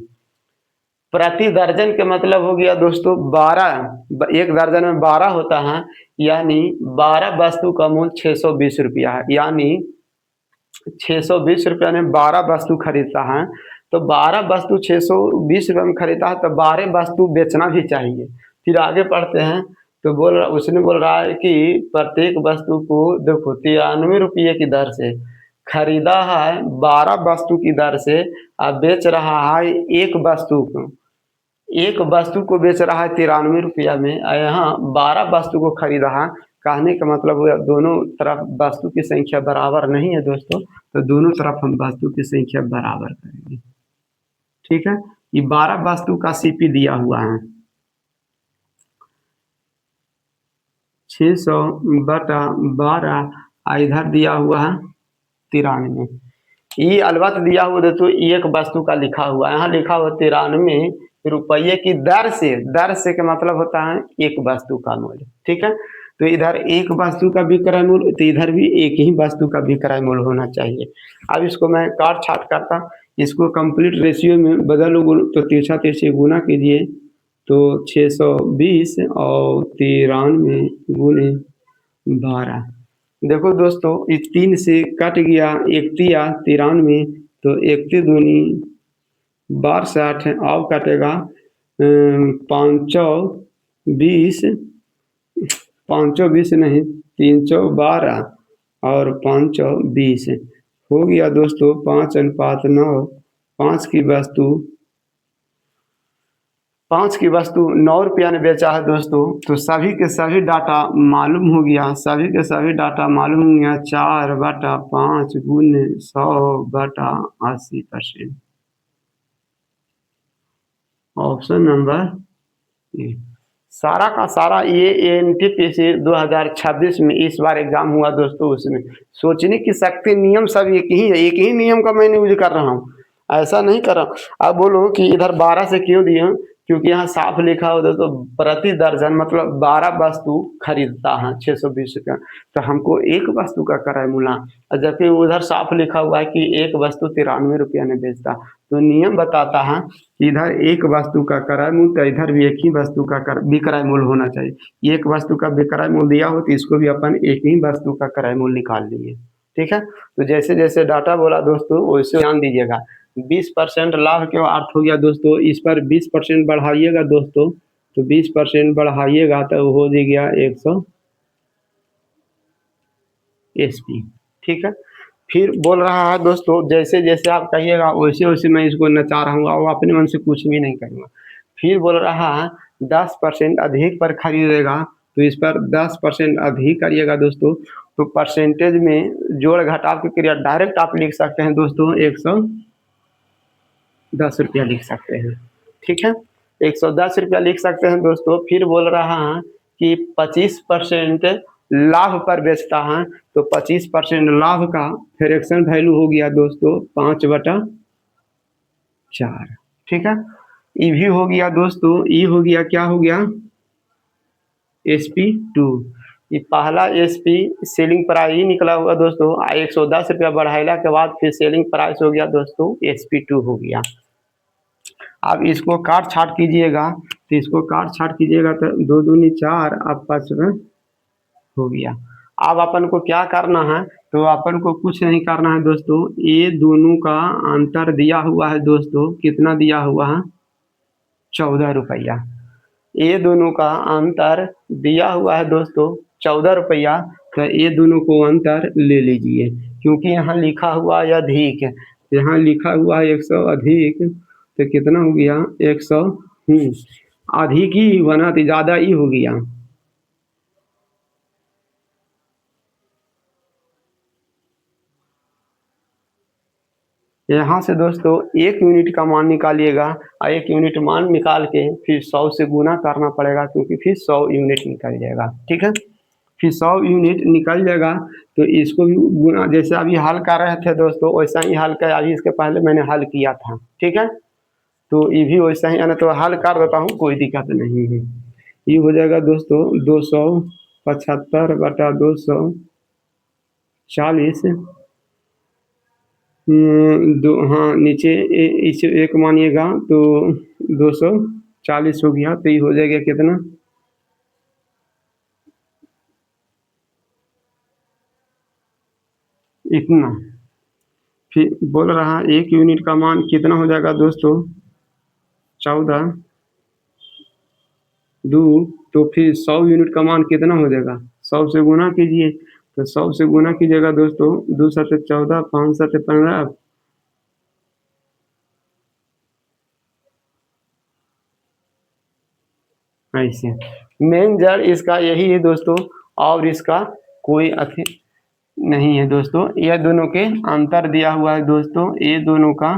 प्रति दर्जन के मतलब हो गया दोस्तों 12, एक दर्जन में 12 होता है, यानी 12 वस्तु का मूल्य 620 रुपया है, यानी 620 रुपया में 12 वस्तु खरीदता है, तो 12 वस्तु 620 रुपये में खरीदता है, तो 12 वस्तु बेचना भी चाहिए। फिर आगे पढ़ते हैं, तो उसने बोल रहा है कि प्रत्येक वस्तु को देखो 93 रुपये की दर से खरीदा है, 12 वस्तु की दर से, अब बेच रहा है एक वस्तु को, एक वस्तु को बेच रहा है 93 रुपया में, यहाँ 12 वस्तु को खरीदा है। कहने का मतलब हुआ दोनों तरफ वस्तु की संख्या बराबर नहीं है दोस्तों, तो दोनों तरफ हम वस्तु की संख्या बराबर करेंगे। ठीक है, ये 12 वस्तु का सीपी दिया हुआ है, 600 बटा 12, इधर दिया हुआ है 93। ये अलबत्त दिया हुआ दोस्तों एक वस्तु का लिखा हुआ है, यहाँ लिखा हुआ 93 रुपये की दर से, दर से का मतलब होता है एक वस्तु का मूल्य। ठीक है, तो इधर एक वस्तु का विक्रय मूल्य, तो इधर भी एक ही वस्तु का विक्रय मूल्य होना चाहिए। अब इसको मैं काट छाट करता, इसको कंप्लीट रेशियो में बदल, तो तिरछा तिरछी गुना कीजिए, तो 620 और 93 गुने 12। देखो दोस्तों ये 3 से कट गया, एक तिया 93, तो एक ती दूनी 62, और कटेगा 520, 520 नहीं 312 और 520 हो गया दोस्तों 5:9। 5 की वस्तु 9 रुपया में बेचा है दोस्तों, तो सभी के सभी डाटा मालूम हो गया, सभी के सभी डाटा मालूम हो गया। 4/5 गुने 100/80%, ऑप्शन नंबर ए। सारा का सारा ये एनटीपीसी 2026 में इस बार एग्जाम हुआ दोस्तों, उसमें सोचने की शक्ति नियम सब एक ही है, एक ही नियम का मैं यूज कर रहा हूँ, ऐसा नहीं कर रहा। अब बोलो कि इधर 12 से क्यों दिए, क्योंकि यहाँ साफ लिखा हो दोस्तों प्रति दर्जन, मतलब 12 वस्तु खरीदता है 620 रुपया, तो हमको एक वस्तु का किराया मिला, जबकि उधर साफ लिखा हुआ है कि एक वस्तु 93 रुपया में बेचता। तो नियम बताता है कि इधर एक वस्तु का किराया मूल्य, तो इधर भी एक ही वस्तु का विक्रय मूल्य होना चाहिए। एक वस्तु का विक्रय मूल्य दिया हो तो इसको भी अपन एक ही वस्तु का किराया मूल्य निकाल लिए। ठीक है, तो जैसे जैसे डाटा बोला दोस्तों वैसे ध्यान दीजिएगा। 20% लाभ के अर्थ हो गया दोस्तों, इस पर 20% बढ़ाइएगा दोस्तों, तो 20% बढ़ाइएगा तो हो गया 100 SP। ठीक है, फिर बोल रहा है दोस्तों जैसे जैसे आप कहिएगा वैसे वैसे मैं इसको नचा रहा हूँ, और अपने मन से कुछ भी नहीं करूँगा। फिर बोल रहा है 10% अधिक पर खरीदेगा, तो इस पर 10% अधिक करिएगा दोस्तों, तो परसेंटेज में जोड़ घटाव की क्रिया डायरेक्ट आप लिख सकते हैं दोस्तों, 110 रुपया लिख सकते हैं। ठीक है, 110 रुपया लिख सकते हैं दोस्तों। फिर बोल रहा है कि 25% लाभ पर बेचता है, तो 25% लाभ का फ्रैक्शन वैल्यू हो गया दोस्तों 5/4। ठीक है, ई भी हो गया दोस्तों, ई हो गया, क्या हो गया, SP2। ये पहला SP सेलिंग प्राइस ही निकला हुआ दोस्तों। 110 रुपया बढ़ाइला के बाद फिर सेलिंग प्राइस हो गया दोस्तों SP2 हो गया। अब इसको काट छाट कीजिएगा, तो इसको काट छाट कीजिएगा तो 2 दूनी 4 अब 5 हो गया। अब अपन को क्या करना है, तो अपन को कुछ नहीं करना है दोस्तों, ये दोनों का अंतर दिया हुआ है दोस्तों, कितना दिया हुआ है, 14 रुपया। ये दोनों का अंतर दिया हुआ है दोस्तों 14 रुपया। तो ये दोनों को अंतर ले लीजिए, क्योंकि यहाँ लिखा हुआ है अधिक, यहाँ लिखा हुआ है 100 अधिक, तो कितना हो गया 100। अधिक ही बना तो ज़्यादा ही हो गया। यहाँ से दोस्तों 1 यूनिट का मान निकालिएगा, और 1 यूनिट मान निकाल के फिर 100 से गुना करना पड़ेगा, क्योंकि फिर 100 यूनिट निकल जाएगा। ठीक है, फिर 100 यूनिट निकल जाएगा, तो इसको भी गुना, जैसे अभी हल कर रहे थे दोस्तों वैसा ही हल कर, अभी इसके पहले मैंने हल किया था। ठीक है, तो ये भी वैसा ही, तो हल कर देता हूँ, कोई दिक्कत नहीं है। ये हो जाएगा दोस्तों 275/240 दो, हाँ नीचे इसे 1 मानिएगा तो 240 हो गया, तो ये हो जाएगा कितना, इतना। फिर बोल रहा है 1 यूनिट का मान कितना हो जाएगा दोस्तों, 14 2, तो फिर 100 यूनिट का मान कितना हो जाएगा, 100 से गुना कीजिए, तो 100 से गुना कीजिएगा दोस्तों, 2 7 14, 5 7 15, ऐसे। मेन जड़ इसका यही है दोस्तों, और इसका कोई अति नहीं है दोस्तों। ये दोनों के अंतर दिया हुआ है दोस्तों, ये दोनों का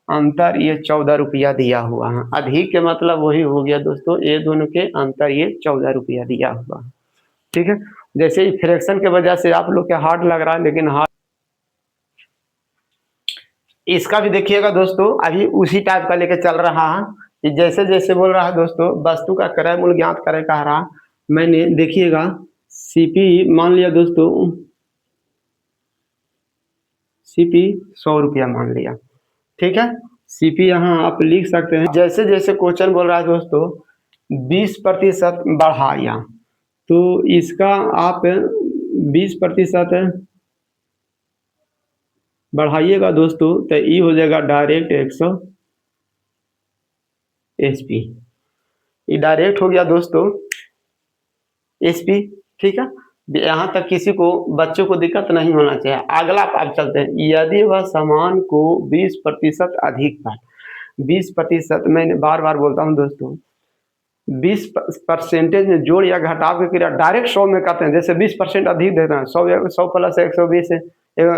अंतर ये 14 रुपया दिया हुआ है। अधिक के मतलब वही हो गया दोस्तों, ये दोनों के अंतर ये 14 रुपया दिया हुआ है। ठीक है, जैसे ही फ्रैक्शन के वजह से आप लोग के हार्ड लग रहा है, लेकिन हार्ड इसका भी देखिएगा दोस्तों, अभी उसी टाइप का लेके चल रहा है कि जैसे जैसे बोल रहा है दोस्तों, वस्तु का क्रय मूल्य ज्ञात करे कह रहा, मैंने देखिएगा CP मान लिया दोस्तों, CP 100 रुपया मान लिया। ठीक है, CP यहाँ आप लिख सकते हैं, जैसे जैसे क्वेश्चन बोल रहा है दोस्तों 20% बढ़ाया, तो इसका आप 20% बढ़ाइएगा दोस्तों, तो ये हो जाएगा डायरेक्ट 100 SP। ये डायरेक्ट हो गया दोस्तों SP। ठीक है, यहाँ तक किसी को बच्चों को दिक्कत नहीं होना चाहिए। अगला आप चलते हैं, यदि वह सामान को 20% अधिक पर, 20% मैंने बार बार बोलता हूँ दोस्तों, 20% में जोड़ या घटाव की क्रिया डायरेक्ट 100 में करते हैं। जैसे 20% अधिक देना है, 100 प्लस 120 है,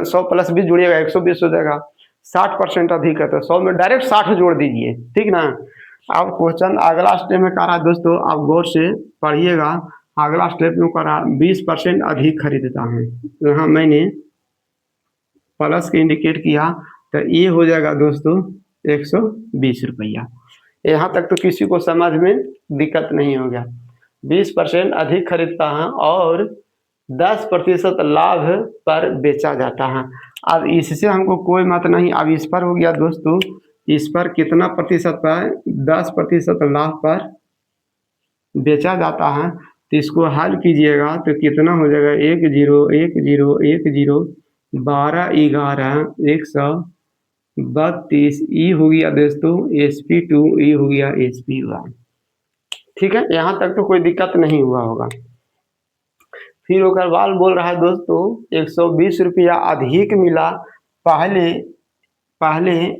100 प्लस 20 जोड़िएगा 120 हो जाएगा। 60% अधिक है तो 100 में डायरेक्ट 60 जोड़ दीजिए। ठीक ना, अब क्वेश्चन अगला स्टेप में करा दोस्तों, आप गौर से पढ़िएगा। अगला स्टेप में करा 20% अधिक खरीदता है, यहाँ मैंने प्लस के इंडिकेट किया, तो ये हो जाएगा दोस्तों 120 रुपया। यहाँ तक तो किसी को समझ में दिक्कत नहीं हो गया। 20% अधिक खरीदता है और 10% लाभ पर बेचा जाता है। अब इससे हमको कोई मत नहीं, अब इस पर हो गया दोस्तों, इस पर कितना प्रतिशत पर, 10% लाभ पर बेचा जाता है। तो इसको हल कीजिएगा तो कितना हो जाएगा, 1 0 1 0 1 0 12 11 132 ई हो गया दोस्तों SP2, ई हो गया SP1। ठीक है, यहाँ तक तो कोई दिक्कत नहीं हुआ होगा। फिर अग्रवाल बोल रहा है दोस्तों 120 रुपया अधिक मिला, पहले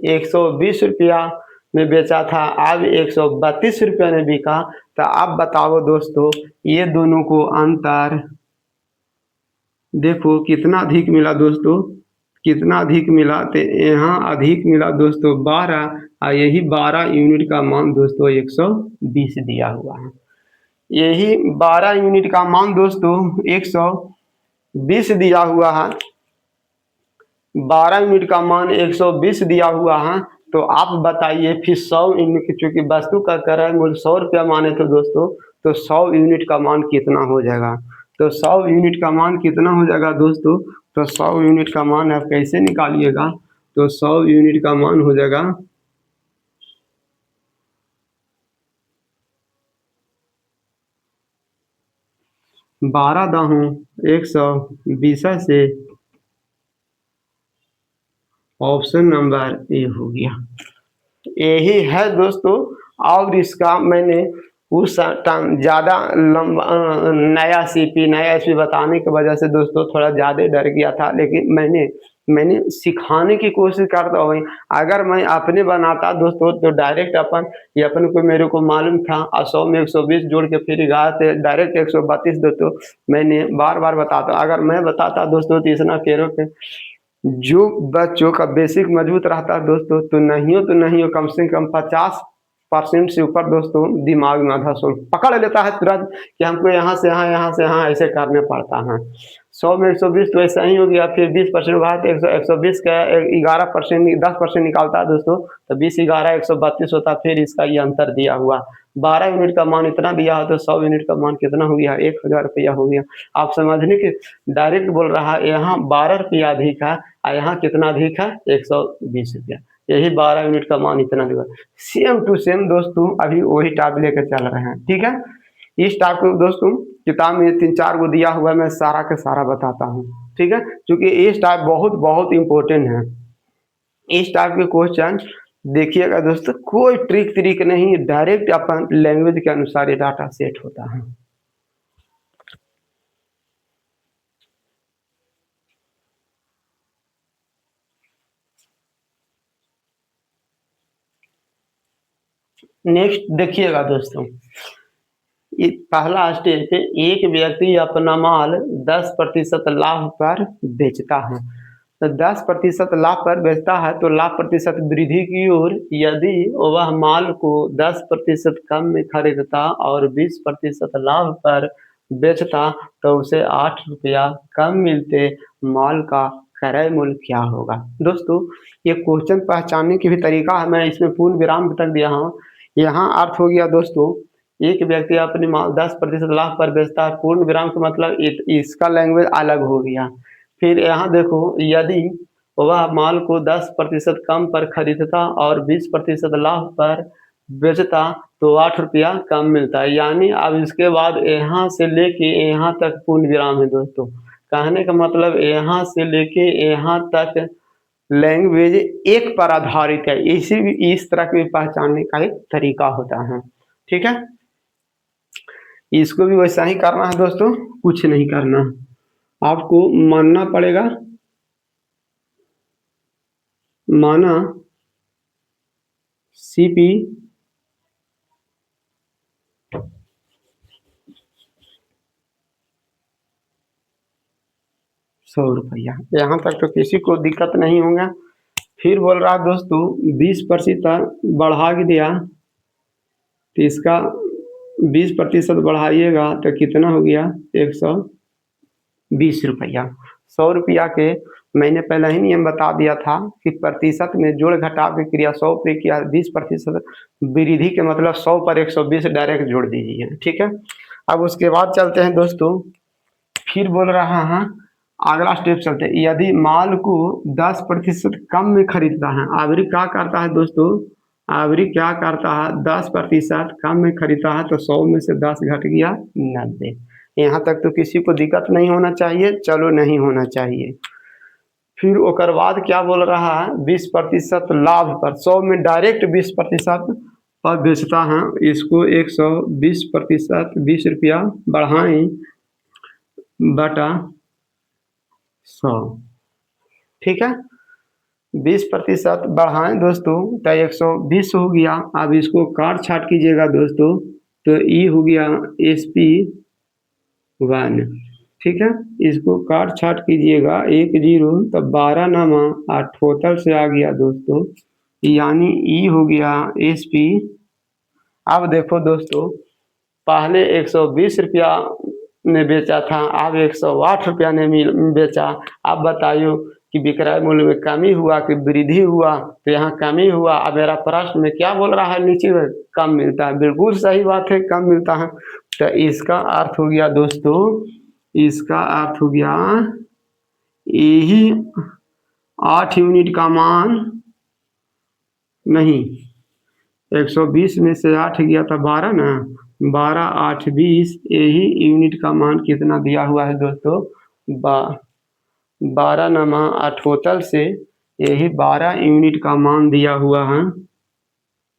120 रुपया में बेचा था, अब 132 रुपया में बिका। तो आप बताओ दोस्तों, ये दोनों को अंतर देखो कितना अधिक मिला दोस्तों, कितना अधिक मिला, तो यहाँ अधिक मिला दोस्तों 12, और यही 12 यूनिट का मान दोस्तों 120 दिया हुआ है। यही 12 यूनिट का मान दोस्तों 120 दिया हुआ है। 12 यूनिट का मान 120 दिया हुआ है। तो आप बताइए फिर 100 यूनिट, चूंकि वस्तु का क्रय मूल्य 100 रुपया माने तो दोस्तों, तो 100 यूनिट का मान कितना हो जाएगा? तो 100 यूनिट का मान कितना हो जाएगा दोस्तों? तो 100 यूनिट का मान आप कैसे निकालिएगा? तो 100 यूनिट का मान हो जाएगा 12 दाहू 120 से ऑप्शन नंबर ए हो गया। यही है दोस्तों। और इसका मैंने उस टाइम ज़्यादा लंबा नया एसपी बताने की वजह से दोस्तों थोड़ा ज़्यादा डर गया था, लेकिन मैंने सिखाने की कोशिश करता हूँ। अगर मैं अपने बनाता दोस्तों तो डायरेक्ट अपन को मेरे को मालूम था, और 100 में 120 जोड़ के फिर 11 से डायरेक्ट 132 दोस्तों मैंने बार बार बताता। अगर मैं बताता दोस्तों तो इतना फेरों पे जो बच्चों का बेसिक मजबूत रहता है दोस्तों, तो नहीं हो कम से कम 50% से ऊपर दोस्तों दिमाग में आधा सौ पकड़ लेता है तुरंत कि हमको यहाँ से यहाँ, यहाँ से यहाँ ऐसे करने पड़ता है। 100 में 120 तो ऐसा ही हो गया। फिर 20% हुआ तो 120 का 11% 10% निकालता है दोस्तों, तो 20 11 132 होता। फिर इसका ये अंतर दिया हुआ 12 यूनिट का मान इतना दिया हो तो 100 यूनिट का मान कितना हो गया? 1000 रुपया हो गया। आप समझने के डायरेक्ट बोल रहा है, यहाँ 12 रुपया अधिक है और यहाँ कितना अधिक है? 120 रुपया। यही 12 यूनिट का मान इतना दिया। सेम टू सेम दोस्तों अभी वही टाइप लेकर चल रहे हैं, ठीक है। इस टाइप को दोस्तों किताब में 3-4 को दिया हुआ है, मैं सारा का सारा बताता हूँ, ठीक है। क्योंकि इस टाइप बहुत बहुत इंपॉर्टेंट है। इस टाइप के क्वेश्चन देखिएगा दोस्तों, कोई ट्रिक नहीं, डायरेक्ट अपन लैंग्वेज के अनुसार ये डाटा सेट होता है। नेक्स्ट देखिएगा दोस्तों, ये पहला स्टेज पे एक व्यक्ति अपना माल 10% लाभ पर बेचता है। तो 10% लाभ पर बेचता है तो लाभ प्रतिशत वृद्धि की ओर, यदि वह माल को 10% कम में खरीदता और 20% लाभ पर बेचता तो उसे 8 रुपया कम मिलते, माल का क्रय मूल्य क्या होगा? दोस्तों ये क्वेश्चन पहचानने की भी तरीका है, मैं इसमें पूर्ण विराम तक दिया हूँ। यहाँ अर्थ हो गया दोस्तों, एक व्यक्ति अपने माल 10% लाभ पर बेचता है, पूर्ण विराम का मतलब इसका लैंग्वेज अलग हो गया। फिर यहाँ देखो, यदि वह माल को 10% कम पर खरीदता और 20% लाभ पर बेचता तो 8 रुपया कम मिलता है। यानी अब इसके बाद यहाँ से लेके यहाँ तक पूर्ण विराम है दोस्तों। कहने का मतलब यहाँ से लेके यहाँ तक लैंग्वेज एक पर आधारित है। इस तरह के पहचानने का एक तरीका होता है, ठीक है। इसको भी वैसा ही करना है दोस्तों, कुछ नहीं करना, आपको मानना पड़ेगा। माना सीपी 100 रुपया, यहाँ तक तो किसी को दिक्कत नहीं होगा। फिर बोल रहा दोस्तों 20% बढ़ा दिया, तो इसका 20% बढ़ाइएगा तो कितना हो गया? 120 रुपया। 100 रुपया के मैंने पहले ही नियम बता दिया था कि प्रतिशत में जोड़ घटाव की क्रिया 100 पे किया, 20% वृद्धि के मतलब 100 पर 120 डायरेक्ट जोड़ दीजिए, ठीक है। अब उसके बाद चलते हैं दोस्तों, फिर बोल रहा है अगला स्टेप चलते हैं, यदि माल को 10% कम में खरीदता है, आवरी क्या करता है दोस्तों? आवरी क्या करता है? 10% कम में खरीदता है तो 100 में से 10 घट गया 90। यहाँ तक तो किसी को दिक्कत नहीं होना चाहिए, चलो नहीं होना चाहिए। फिर ओकर बाद क्या बोल रहा है? 20% लाभ पर, 100 में डायरेक्ट 20% पर बेचता है, इसको 120% 20 रुपया बढ़ाएं बटा 100, ठीक है। 20% बढ़ाएं दोस्तों तो 120 हो गया। अब इसको काट छाट कीजिएगा दोस्तों, तो ई हो गया SP1 ठीक है, इसको काट छाट कीजिएगा, 1 0 तब 12 नामा 8 टोटल से आ गया दोस्तों, यानी ई हो गया SP। अब देखो दोस्तों, पहले 120 रुपया में बेचा था, अब 108 रुपया ने बेचा। अब बताइयो कि विक्रय मूल्य में कमी हुआ कि वृद्धि हुआ? तो यहाँ कमी हुआ। अब मेरा प्रश्न में क्या बोल रहा है, नीचे में कम मिलता है, बिल्कुल सही बात है, कम मिलता है। तो इसका अर्थ हो गया दोस्तों, इसका अर्थ हो गया यही 8 यूनिट का मान नहीं, 120 में से 8 गया था 12 ना, 12 8 20, यही यूनिट का मान कितना दिया हुआ है दोस्तों, 12 नमा 8 टोटल से यही 12 यूनिट का मान दिया हुआ है,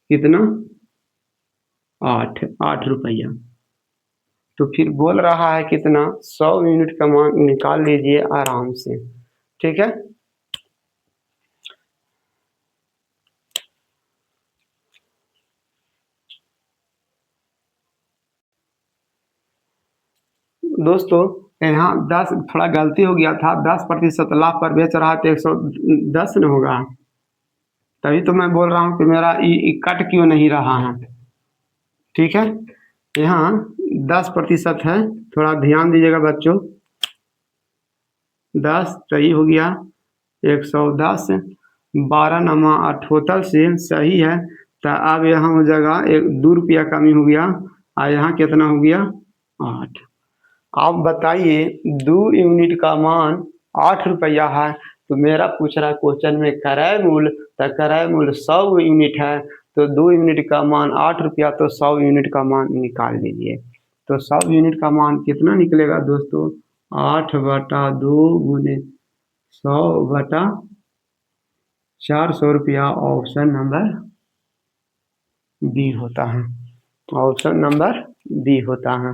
कितना, 8 रुपया। तो फिर बोल रहा है कितना, 100 यूनिट का मान निकाल लीजिए आराम से, ठीक है। दोस्तों यहाँ 10 थोड़ा गलती हो गया था, 10% लाभ पर बेच रहा है तो 110 न होगा, तभी तो मैं बोल रहा हूँ कि मेरा कट क्यों नहीं रहा है, ठीक है। यहाँ 10% है, थोड़ा ध्यान दीजिएगा बच्चों, 10 सही हो गया, 110, 12 नमा 8 टोटल से सही है। तो अब यहाँ हो जाएगा 2 रुपया कमी हो गया, और यहाँ कितना हो गया, 8। आप बताइए 2 यूनिट का मान 8 रुपया है, तो मेरा पूछ रहा है क्वेश्चन में क्रय मूल्य, तो क्रय मूल्य 100 यूनिट है, तो 2 यूनिट का मान 8 रुपया, तो 100 यूनिट का मान निकाल लीजिए। तो 100 यूनिट का मान कितना निकलेगा दोस्तों, 8/2 गुने 100/400 रुपया, ऑप्शन नंबर बी होता है, ऑप्शन नंबर बी होता है।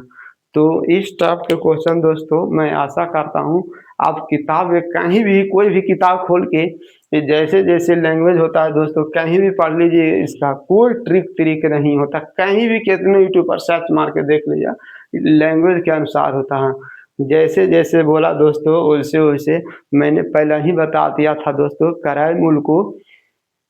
तो इस टाइप के क्वेश्चन दोस्तों मैं आशा करता हूँ आप किताब में कहीं भी कोई भी किताब खोल के जैसे जैसे लैंग्वेज होता है दोस्तों, कहीं भी पढ़ लीजिए, इसका कोई ट्रिक नहीं होता, कहीं भी कितने यूट्यूब पर सर्च मार के देख लीजिए, लैंग्वेज के अनुसार होता है। जैसे जैसे बोला दोस्तों वैसे वैसे मैंने पहले ही बता दिया था दोस्तों, क्रय मूल्य को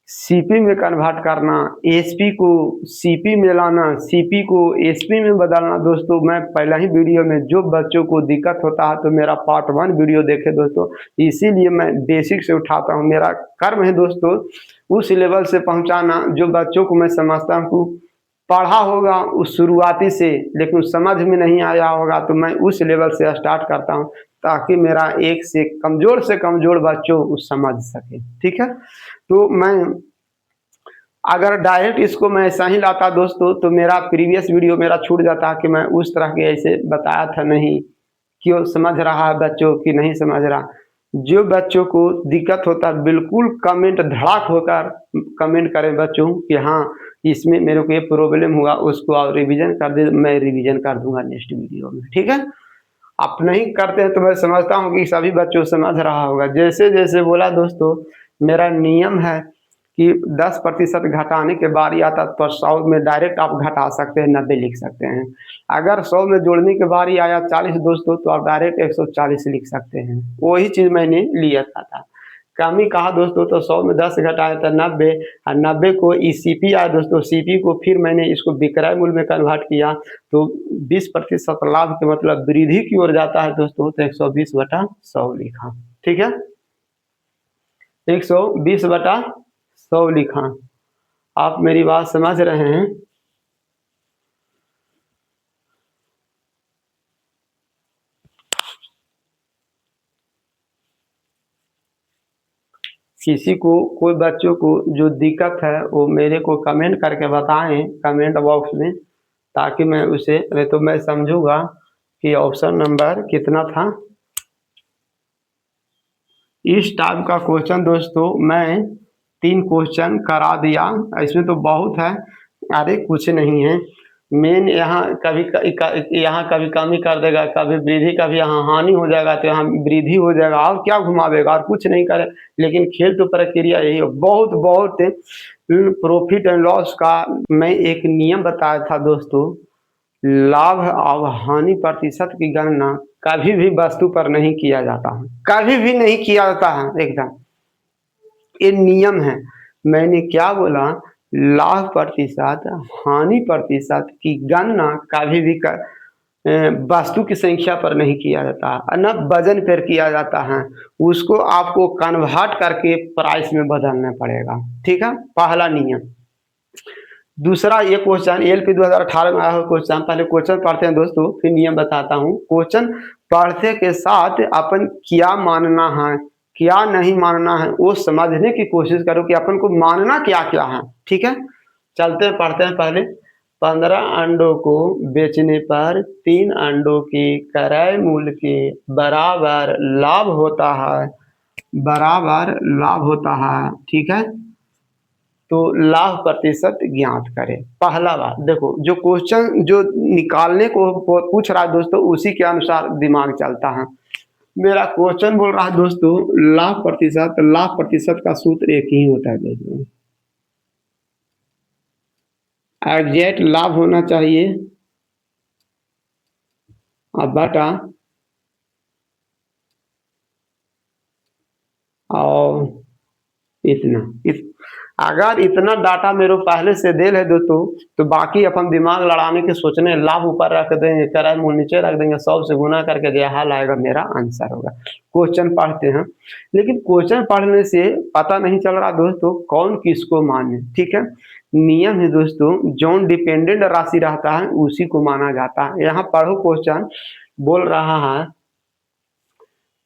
सीपी में कन्वर्ट करना, एसपी को सीपी में लाना, सीपी को एसपी में बदलना दोस्तों, मैं पहला ही वीडियो में, जो बच्चों को दिक्कत होता है तो मेरा पार्ट 1 वीडियो देखे दोस्तों, इसीलिए मैं बेसिक से उठाता हूँ। मेरा कर्म है दोस्तों उस लेवल से पहुँचाना जो बच्चों को मैं समझता हूँ पढ़ा होगा उस शुरुआती से, लेकिन समझ में नहीं आया होगा, तो मैं उस लेवल से स्टार्ट करता हूँ ताकि मेरा एक से कमजोर बच्चों उस समझ सके, ठीक है। तो मैं अगर डायरेक्ट इसको मैं ऐसा ही लाता दोस्तों तो मेरा प्रीवियस वीडियो मेरा छूट जाता कि मैं उस तरह के ऐसे बताया था, नहीं क्यों समझ रहा है बच्चों की नहीं समझ रहा। जो बच्चों को दिक्कत होता है बिल्कुल कमेंट धड़ाक होकर कमेंट करें बच्चों कि हाँ इसमें मेरे को ये प्रॉब्लम हुआ, उसको आप रिवीजन कर दे, मैं रिवीजन कर दूंगा नेक्स्ट वीडियो में, ठीक है। आप नहीं करते हैं तो मैं समझता हूँ कि सभी बच्चों समझ रहा होगा। जैसे जैसे बोला दोस्तों, मेरा नियम है कि 10% घटाने के बारी आता तो 100 में डायरेक्ट आप घटा सकते हैं, 90 लिख सकते हैं। अगर 100 में जोड़ने के बारी आया 40 दोस्तों, तो आप डायरेक्ट 140 लिख सकते हैं। वही चीज़ मैंने लिया था। कमी कहा दोस्तों तो 100 में 10 घटाया था 90, और 90 को सीपी आया दोस्तों, सीपी को फिर मैंने इसको विक्रय मूल्य में कन्वर्ट किया, तो 20% लाभ के मतलब वृद्धि की ओर जाता है दोस्तों, तो 120/100 लिखा, ठीक है, 120/100 लिखा। आप मेरी बात समझ रहे हैं। किसी को कोई बच्चों को जो दिक्कत है वो मेरे को कमेंट करके बताएं कमेंट बॉक्स में, ताकि मैं उसे, तो मैं समझूंगा कि ऑप्शन नंबर कितना था। इस टाइप का क्वेश्चन दोस्तों मैं 3 क्वेश्चन करा दिया, इसमें तो बहुत है, अरे कुछ नहीं है। मेन यहाँ यहाँ कभी कमी कर देगा, कभी वृद्धि, कभी यहाँ हानि हो जाएगा, तो यहाँ वृद्धि हो जाएगा, और क्या घुमावेगा, और कुछ नहीं करे। लेकिन खेल तो प्रक्रिया यही है, बहुत बहुत प्रॉफिट एंड लॉस का मैं एक नियम बताया था दोस्तों, लाभ और हानि प्रतिशत की गणना कभी भी वस्तु पर नहीं किया जाता है, कभी भी नहीं किया जाता है एकदम। ये नियम है। मैंने क्या बोला, लाभ प्रतिशत हानि प्रतिशत की गणना कभी भी वस्तु की संख्या पर नहीं किया जाता है, न वजन पर किया जाता है। उसको आपको कन्वर्ट करके प्राइस में बदलना पड़ेगा। ठीक है, पहला नियम। दूसरा ये क्वेश्चन एलपी 2018 में आया हुआ क्वेश्चन, पहले क्वेश्चन पढ़ते हैं दोस्तों, फिर नियम बताता हूँ। क्वेश्चन पढ़ते के साथ अपन क्या मानना है क्या नहीं मानना है वो समझने की कोशिश करो कि अपन को मानना क्या क्या है। ठीक है, चलते हैं पढ़ते हैं पहले। 15 अंडों को बेचने पर 3 अंडों के क्रय मूल्य के बराबर लाभ होता है, बराबर लाभ होता है। ठीक है, तो लाभ प्रतिशत ज्ञात करें। पहला बात देखो, जो क्वेश्चन जो निकालने को पूछ रहा है दोस्तों, उसी के अनुसार दिमाग चलता है। मेरा क्वेश्चन बोल रहा है दोस्तों लाभ प्रतिशत का सूत्र एक ही होता है दोस्तों, एग्जैक्ट लाभ होना चाहिए अब बटा और इस अगर इतना डाटा मेरे पहले से दे है दोस्तों, तो बाकी अपन दिमाग लड़ाने के सोचने, लाभ ऊपर रख देंगे क्रय मूल्य नीचे रख देंगे, 100 से गुना करके जो हाल आएगा मेरा आंसर होगा। क्वेश्चन पढ़ते हैं, लेकिन क्वेश्चन पढ़ने से पता नहीं चल रहा दोस्तों कौन किसको माने। ठीक है, नियम है दोस्तों, जो डिपेंडेंट राशि रहता है उसी को माना जाता है। यहाँ पढ़ो, क्वेश्चन बोल रहा है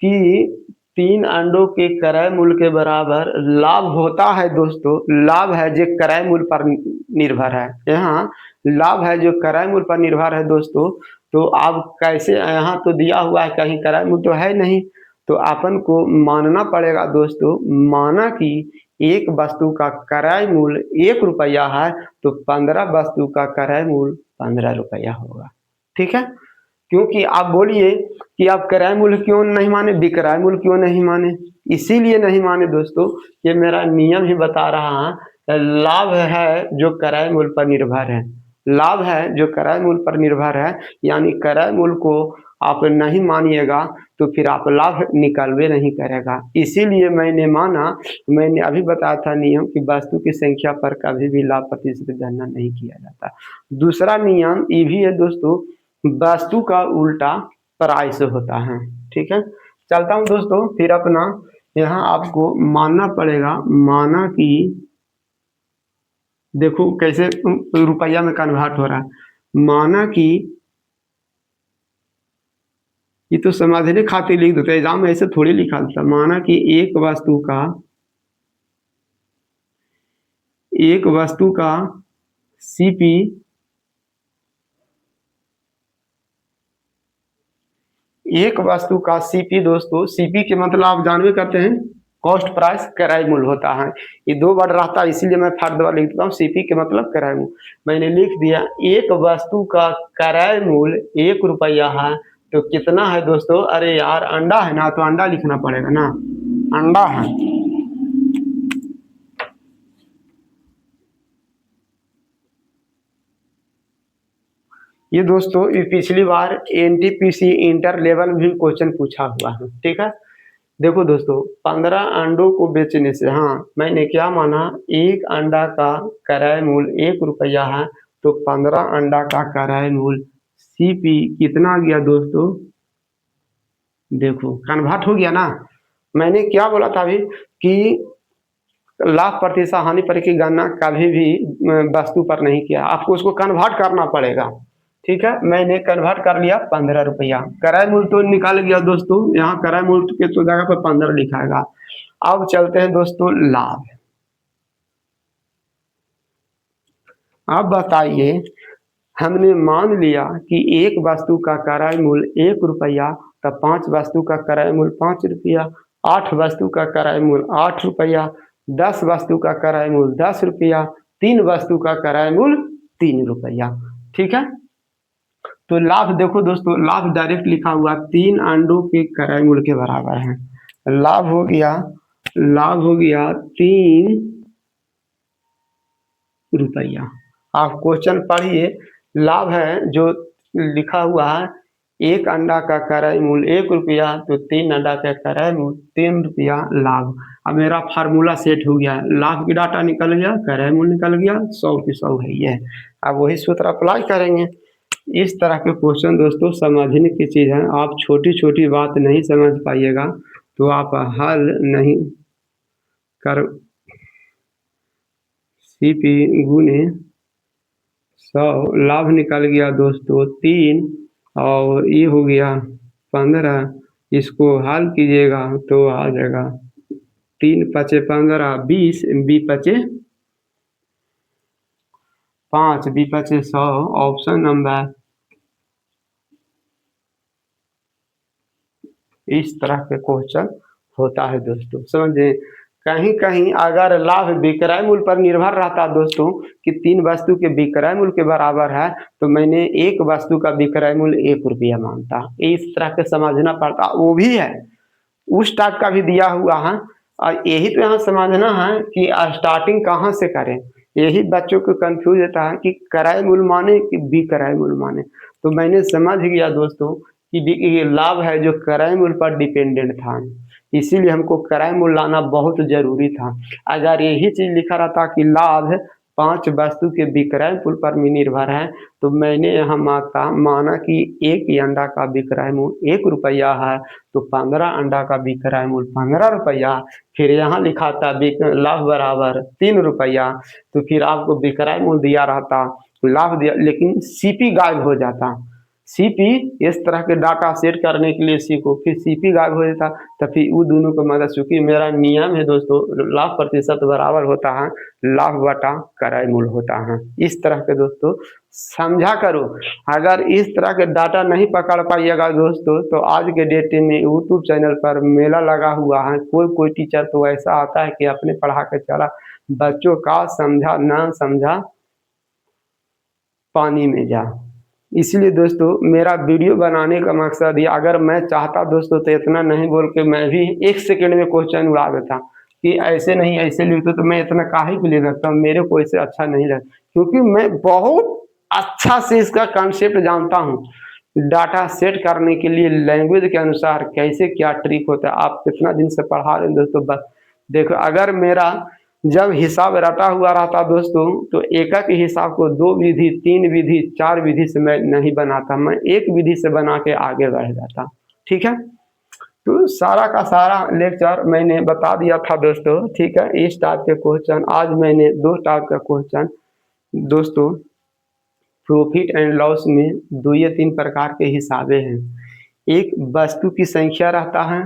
कि 3 अंडों के क्रय मूल्य के बराबर लाभ होता है दोस्तों। लाभ है जो क्रय मूल्य पर निर्भर है, यहाँ लाभ है जो क्रय मूल्य पर निर्भर है दोस्तों। तो आप कैसे, यहाँ तो दिया हुआ है कहीं क्रय मूल्य तो है नहीं, तो अपन को मानना पड़ेगा दोस्तों। माना कि एक वस्तु का क्रय मूल्य 1 रुपया है, तो 15 वस्तु का क्रय मूल्य 15 रुपया होगा। ठीक है, क्योंकि आप बोलिए कि आप क्रय मूल्य क्यों नहीं माने, विक्रय मूल्य क्यों नहीं माने, इसीलिए नहीं माने दोस्तों, ये मेरा नियम ही बता रहा है। लाभ है जो क्रय मूल्य पर निर्भर है, लाभ है जो क्रय मूल्य पर निर्भर है, यानी क्रय मूल्य को आप नहीं मानिएगा तो फिर आप लाभ निकलवे नहीं करेगा। इसीलिए मैंने माना, मैंने अभी बताया था नियम कि वस्तु की संख्या पर कभी भी लाभ प्रतिशत गणना नहीं किया जाता। दूसरा नियम ये भी है दोस्तों, वस्तु का उल्टा प्राइस होता है। ठीक है, चलता हूँ दोस्तों फिर अपना, यहाँ आपको मानना पड़ेगा, माना कि देखो कैसे रुपया में कन्वर्ट हो रहा है। माना कि ये तो समझने खातिर लिख देते, एग्जाम में ऐसे थोड़ी लिखा था। माना कि एक वस्तु का सीपी एक वस्तु का सीपी दोस्तों, सीपी के मतलब आप जानवे करते हैं कॉस्ट प्राइस क्रय मूल्य होता है। ये 2 वर्ड रहता है, इसीलिए मैं फट दवा लिख देता हूँ, सीपी के मतलब क्रय मूल्य। मैंने लिख दिया एक वस्तु का क्रय मूल्य 1 रुपया है, तो कितना है दोस्तों, अरे यार अंडा है ना, तो अंडा लिखना पड़ेगा ना, अंडा है। ये दोस्तों ये पिछली बार एनटीपीसी इंटर लेवल भी क्वेश्चन पूछा हुआ है। ठीक है, देखो दोस्तों 15 अंडों को बेचने से, हाँ मैंने क्या माना, एक अंडा का क्रय मूल्य 1 रुपया है, तो 15 अंडा का क्रय मूल्य सीपी कितना गया दोस्तों, देखो कन्वर्ट हो गया ना। मैंने क्या बोला था अभी कि लाभ प्रतिशत हानि पर की गणना कभी भी वस्तु पर नहीं किया, आपको उसको कन्वर्ट करना पड़ेगा। ठीक है, मैंने कन्वर्ट कर लिया 15 रुपया, क्रय मूल्य तो निकाल गया दोस्तों, यहाँ क्रय मूल्य के तो जगह पर 15 लिखाएगा। अब चलते हैं दोस्तों लाभ। अब बताइए, हमने मान लिया कि एक वस्तु का क्रय मूल्य 1 रुपया, तब 5 वस्तु का क्रय मूल्य 5 रुपया, 8 वस्तु का क्रय मूल्य 8 रुपया, 10 वस्तु का क्रय मूल्य 10 रुपया, 3 वस्तु का क्रय मूल्य 3 रुपया। ठीक है, तो लाभ देखो दोस्तों, लाभ डायरेक्ट लिखा हुआ 3 अंडों के क्रय मूल्य के बराबर है। लाभ हो गया 3 रुपया। आप क्वेश्चन पढ़िए, लाभ है जो लिखा हुआ है एक अंडा का क्रय मूल्य 1 रुपया, तो 3 अंडा का क्रय मूल्य 3 रुपया लाभ। अब मेरा फार्मूला सेट हो गया, लाभ की डाटा निकल गया, क्रय मूल्य निकल गया, 100 की 100 है ये। अब वही सूत्र अप्लाई करेंगे। इस तरह के क्वेश्चन दोस्तों समझने की चीज़ है, आप छोटी छोटी बात नहीं समझ पाइएगा तो आप हल नहीं कर। सीपी गुने 100, लाभ निकल गया दोस्तों 3 और ये हो गया 15। इसको हल कीजिएगा तो आ जाएगा 3 पचे 15, 20, बी पचे 5, बी पचे 100। ऑप्शन नंबर इस तरह के क्वेश्चन होता है दोस्तों, समझे। कहीं कहीं अगर लाभ विक्रय मूल्य पर निर्भर रहता दोस्तों कि 3 वस्तु के विक्रय मूल्य के बराबर है, तो मैंने एक वस्तु का विक्रय मूल्य 1 रुपया मानता। इस तरह के समझना पड़ता, वो भी है उस टाइप का भी दिया हुआ है। और यही तो यहाँ समझना है कि स्टार्टिंग कहाँ से करें। यही बच्चों को कंफ्यूज होता है कि क्रय मूल्य माने कि विक्रय मूल्य माने। तो मैंने समझ गया दोस्तों कि ये लाभ है जो क्रय मूल्य पर डिपेंडेंट था, इसीलिए हमको क्रय मूल्य लाना बहुत जरूरी था। अगर यही चीज लिखा रहता कि लाभ 5 वस्तु के विक्रय मूल्य पर निर्भर है, तो मैंने यहाँ माना कि एक ही अंडा का विक्रय मूल्य 1 रुपया है, तो 15 अंडा का विक्रय मूल्य 15 रुपया। फिर यहाँ लिखा था लाभ बराबर 3 रुपया, तो फिर आपको विक्रय मूल्य दिया रहता, लाभ दिया, लेकिन सीपी गायब हो जाता। सीपी इस तरह के डाटा सेट करने के लिए सीखो, फिर सीपी गायब हो जाता, तो फिर वो दोनों को मदद, चूंकि मेरा नियम है दोस्तों लाभ प्रतिशत बराबर होता है लाभ बटा क्रय मूल्य होता है। इस तरह के दोस्तों समझा करो। अगर इस तरह के डाटा नहीं पकड़ पाइएगा दोस्तों, तो आज के डेट में यूट्यूब चैनल पर मेला लगा हुआ है, कोई टीचर तो ऐसा आता है कि अपने पढ़ा के चला, बच्चों का समझा ना समझा पानी में जा। इसलिए दोस्तों मेरा वीडियो बनाने का मकसद ये, अगर मैं चाहता दोस्तों तो इतना नहीं बोल के मैं भी 1 सेकंड में क्वेश्चन उड़ा देता कि ऐसे नहीं ऐसे लिखते, तो मैं इतना काहे के लिए रखता हूँ, मेरे को इससे अच्छा नहीं लगता, क्योंकि मैं बहुत अच्छा से इसका कॉन्सेप्ट जानता हूँ। डाटा सेट करने के लिए लैंग्वेज के अनुसार कैसे क्या ट्रिक होता है, आप कितना दिन से पढ़ा रहे हैं दोस्तों। बस देखो, अगर मेरा जब हिसाब रटा हुआ रहता दोस्तों, तो एक एक हिसाब को 2 विधि 3 विधि 4 विधि से मैं नहीं बनाता, मैं एक विधि से बना के आगे बढ़ जाता। ठीक है, तो सारा का सारा लेक्चर मैंने बता दिया था दोस्तों। ठीक है, इस टाइप के क्वेश्चन आज मैंने 2 टाइप का क्वेश्चन दोस्तों, प्रॉफिट एंड लॉस में 2 या 3 प्रकार के हिसाबे हैं। एक वस्तु की संख्या रहता है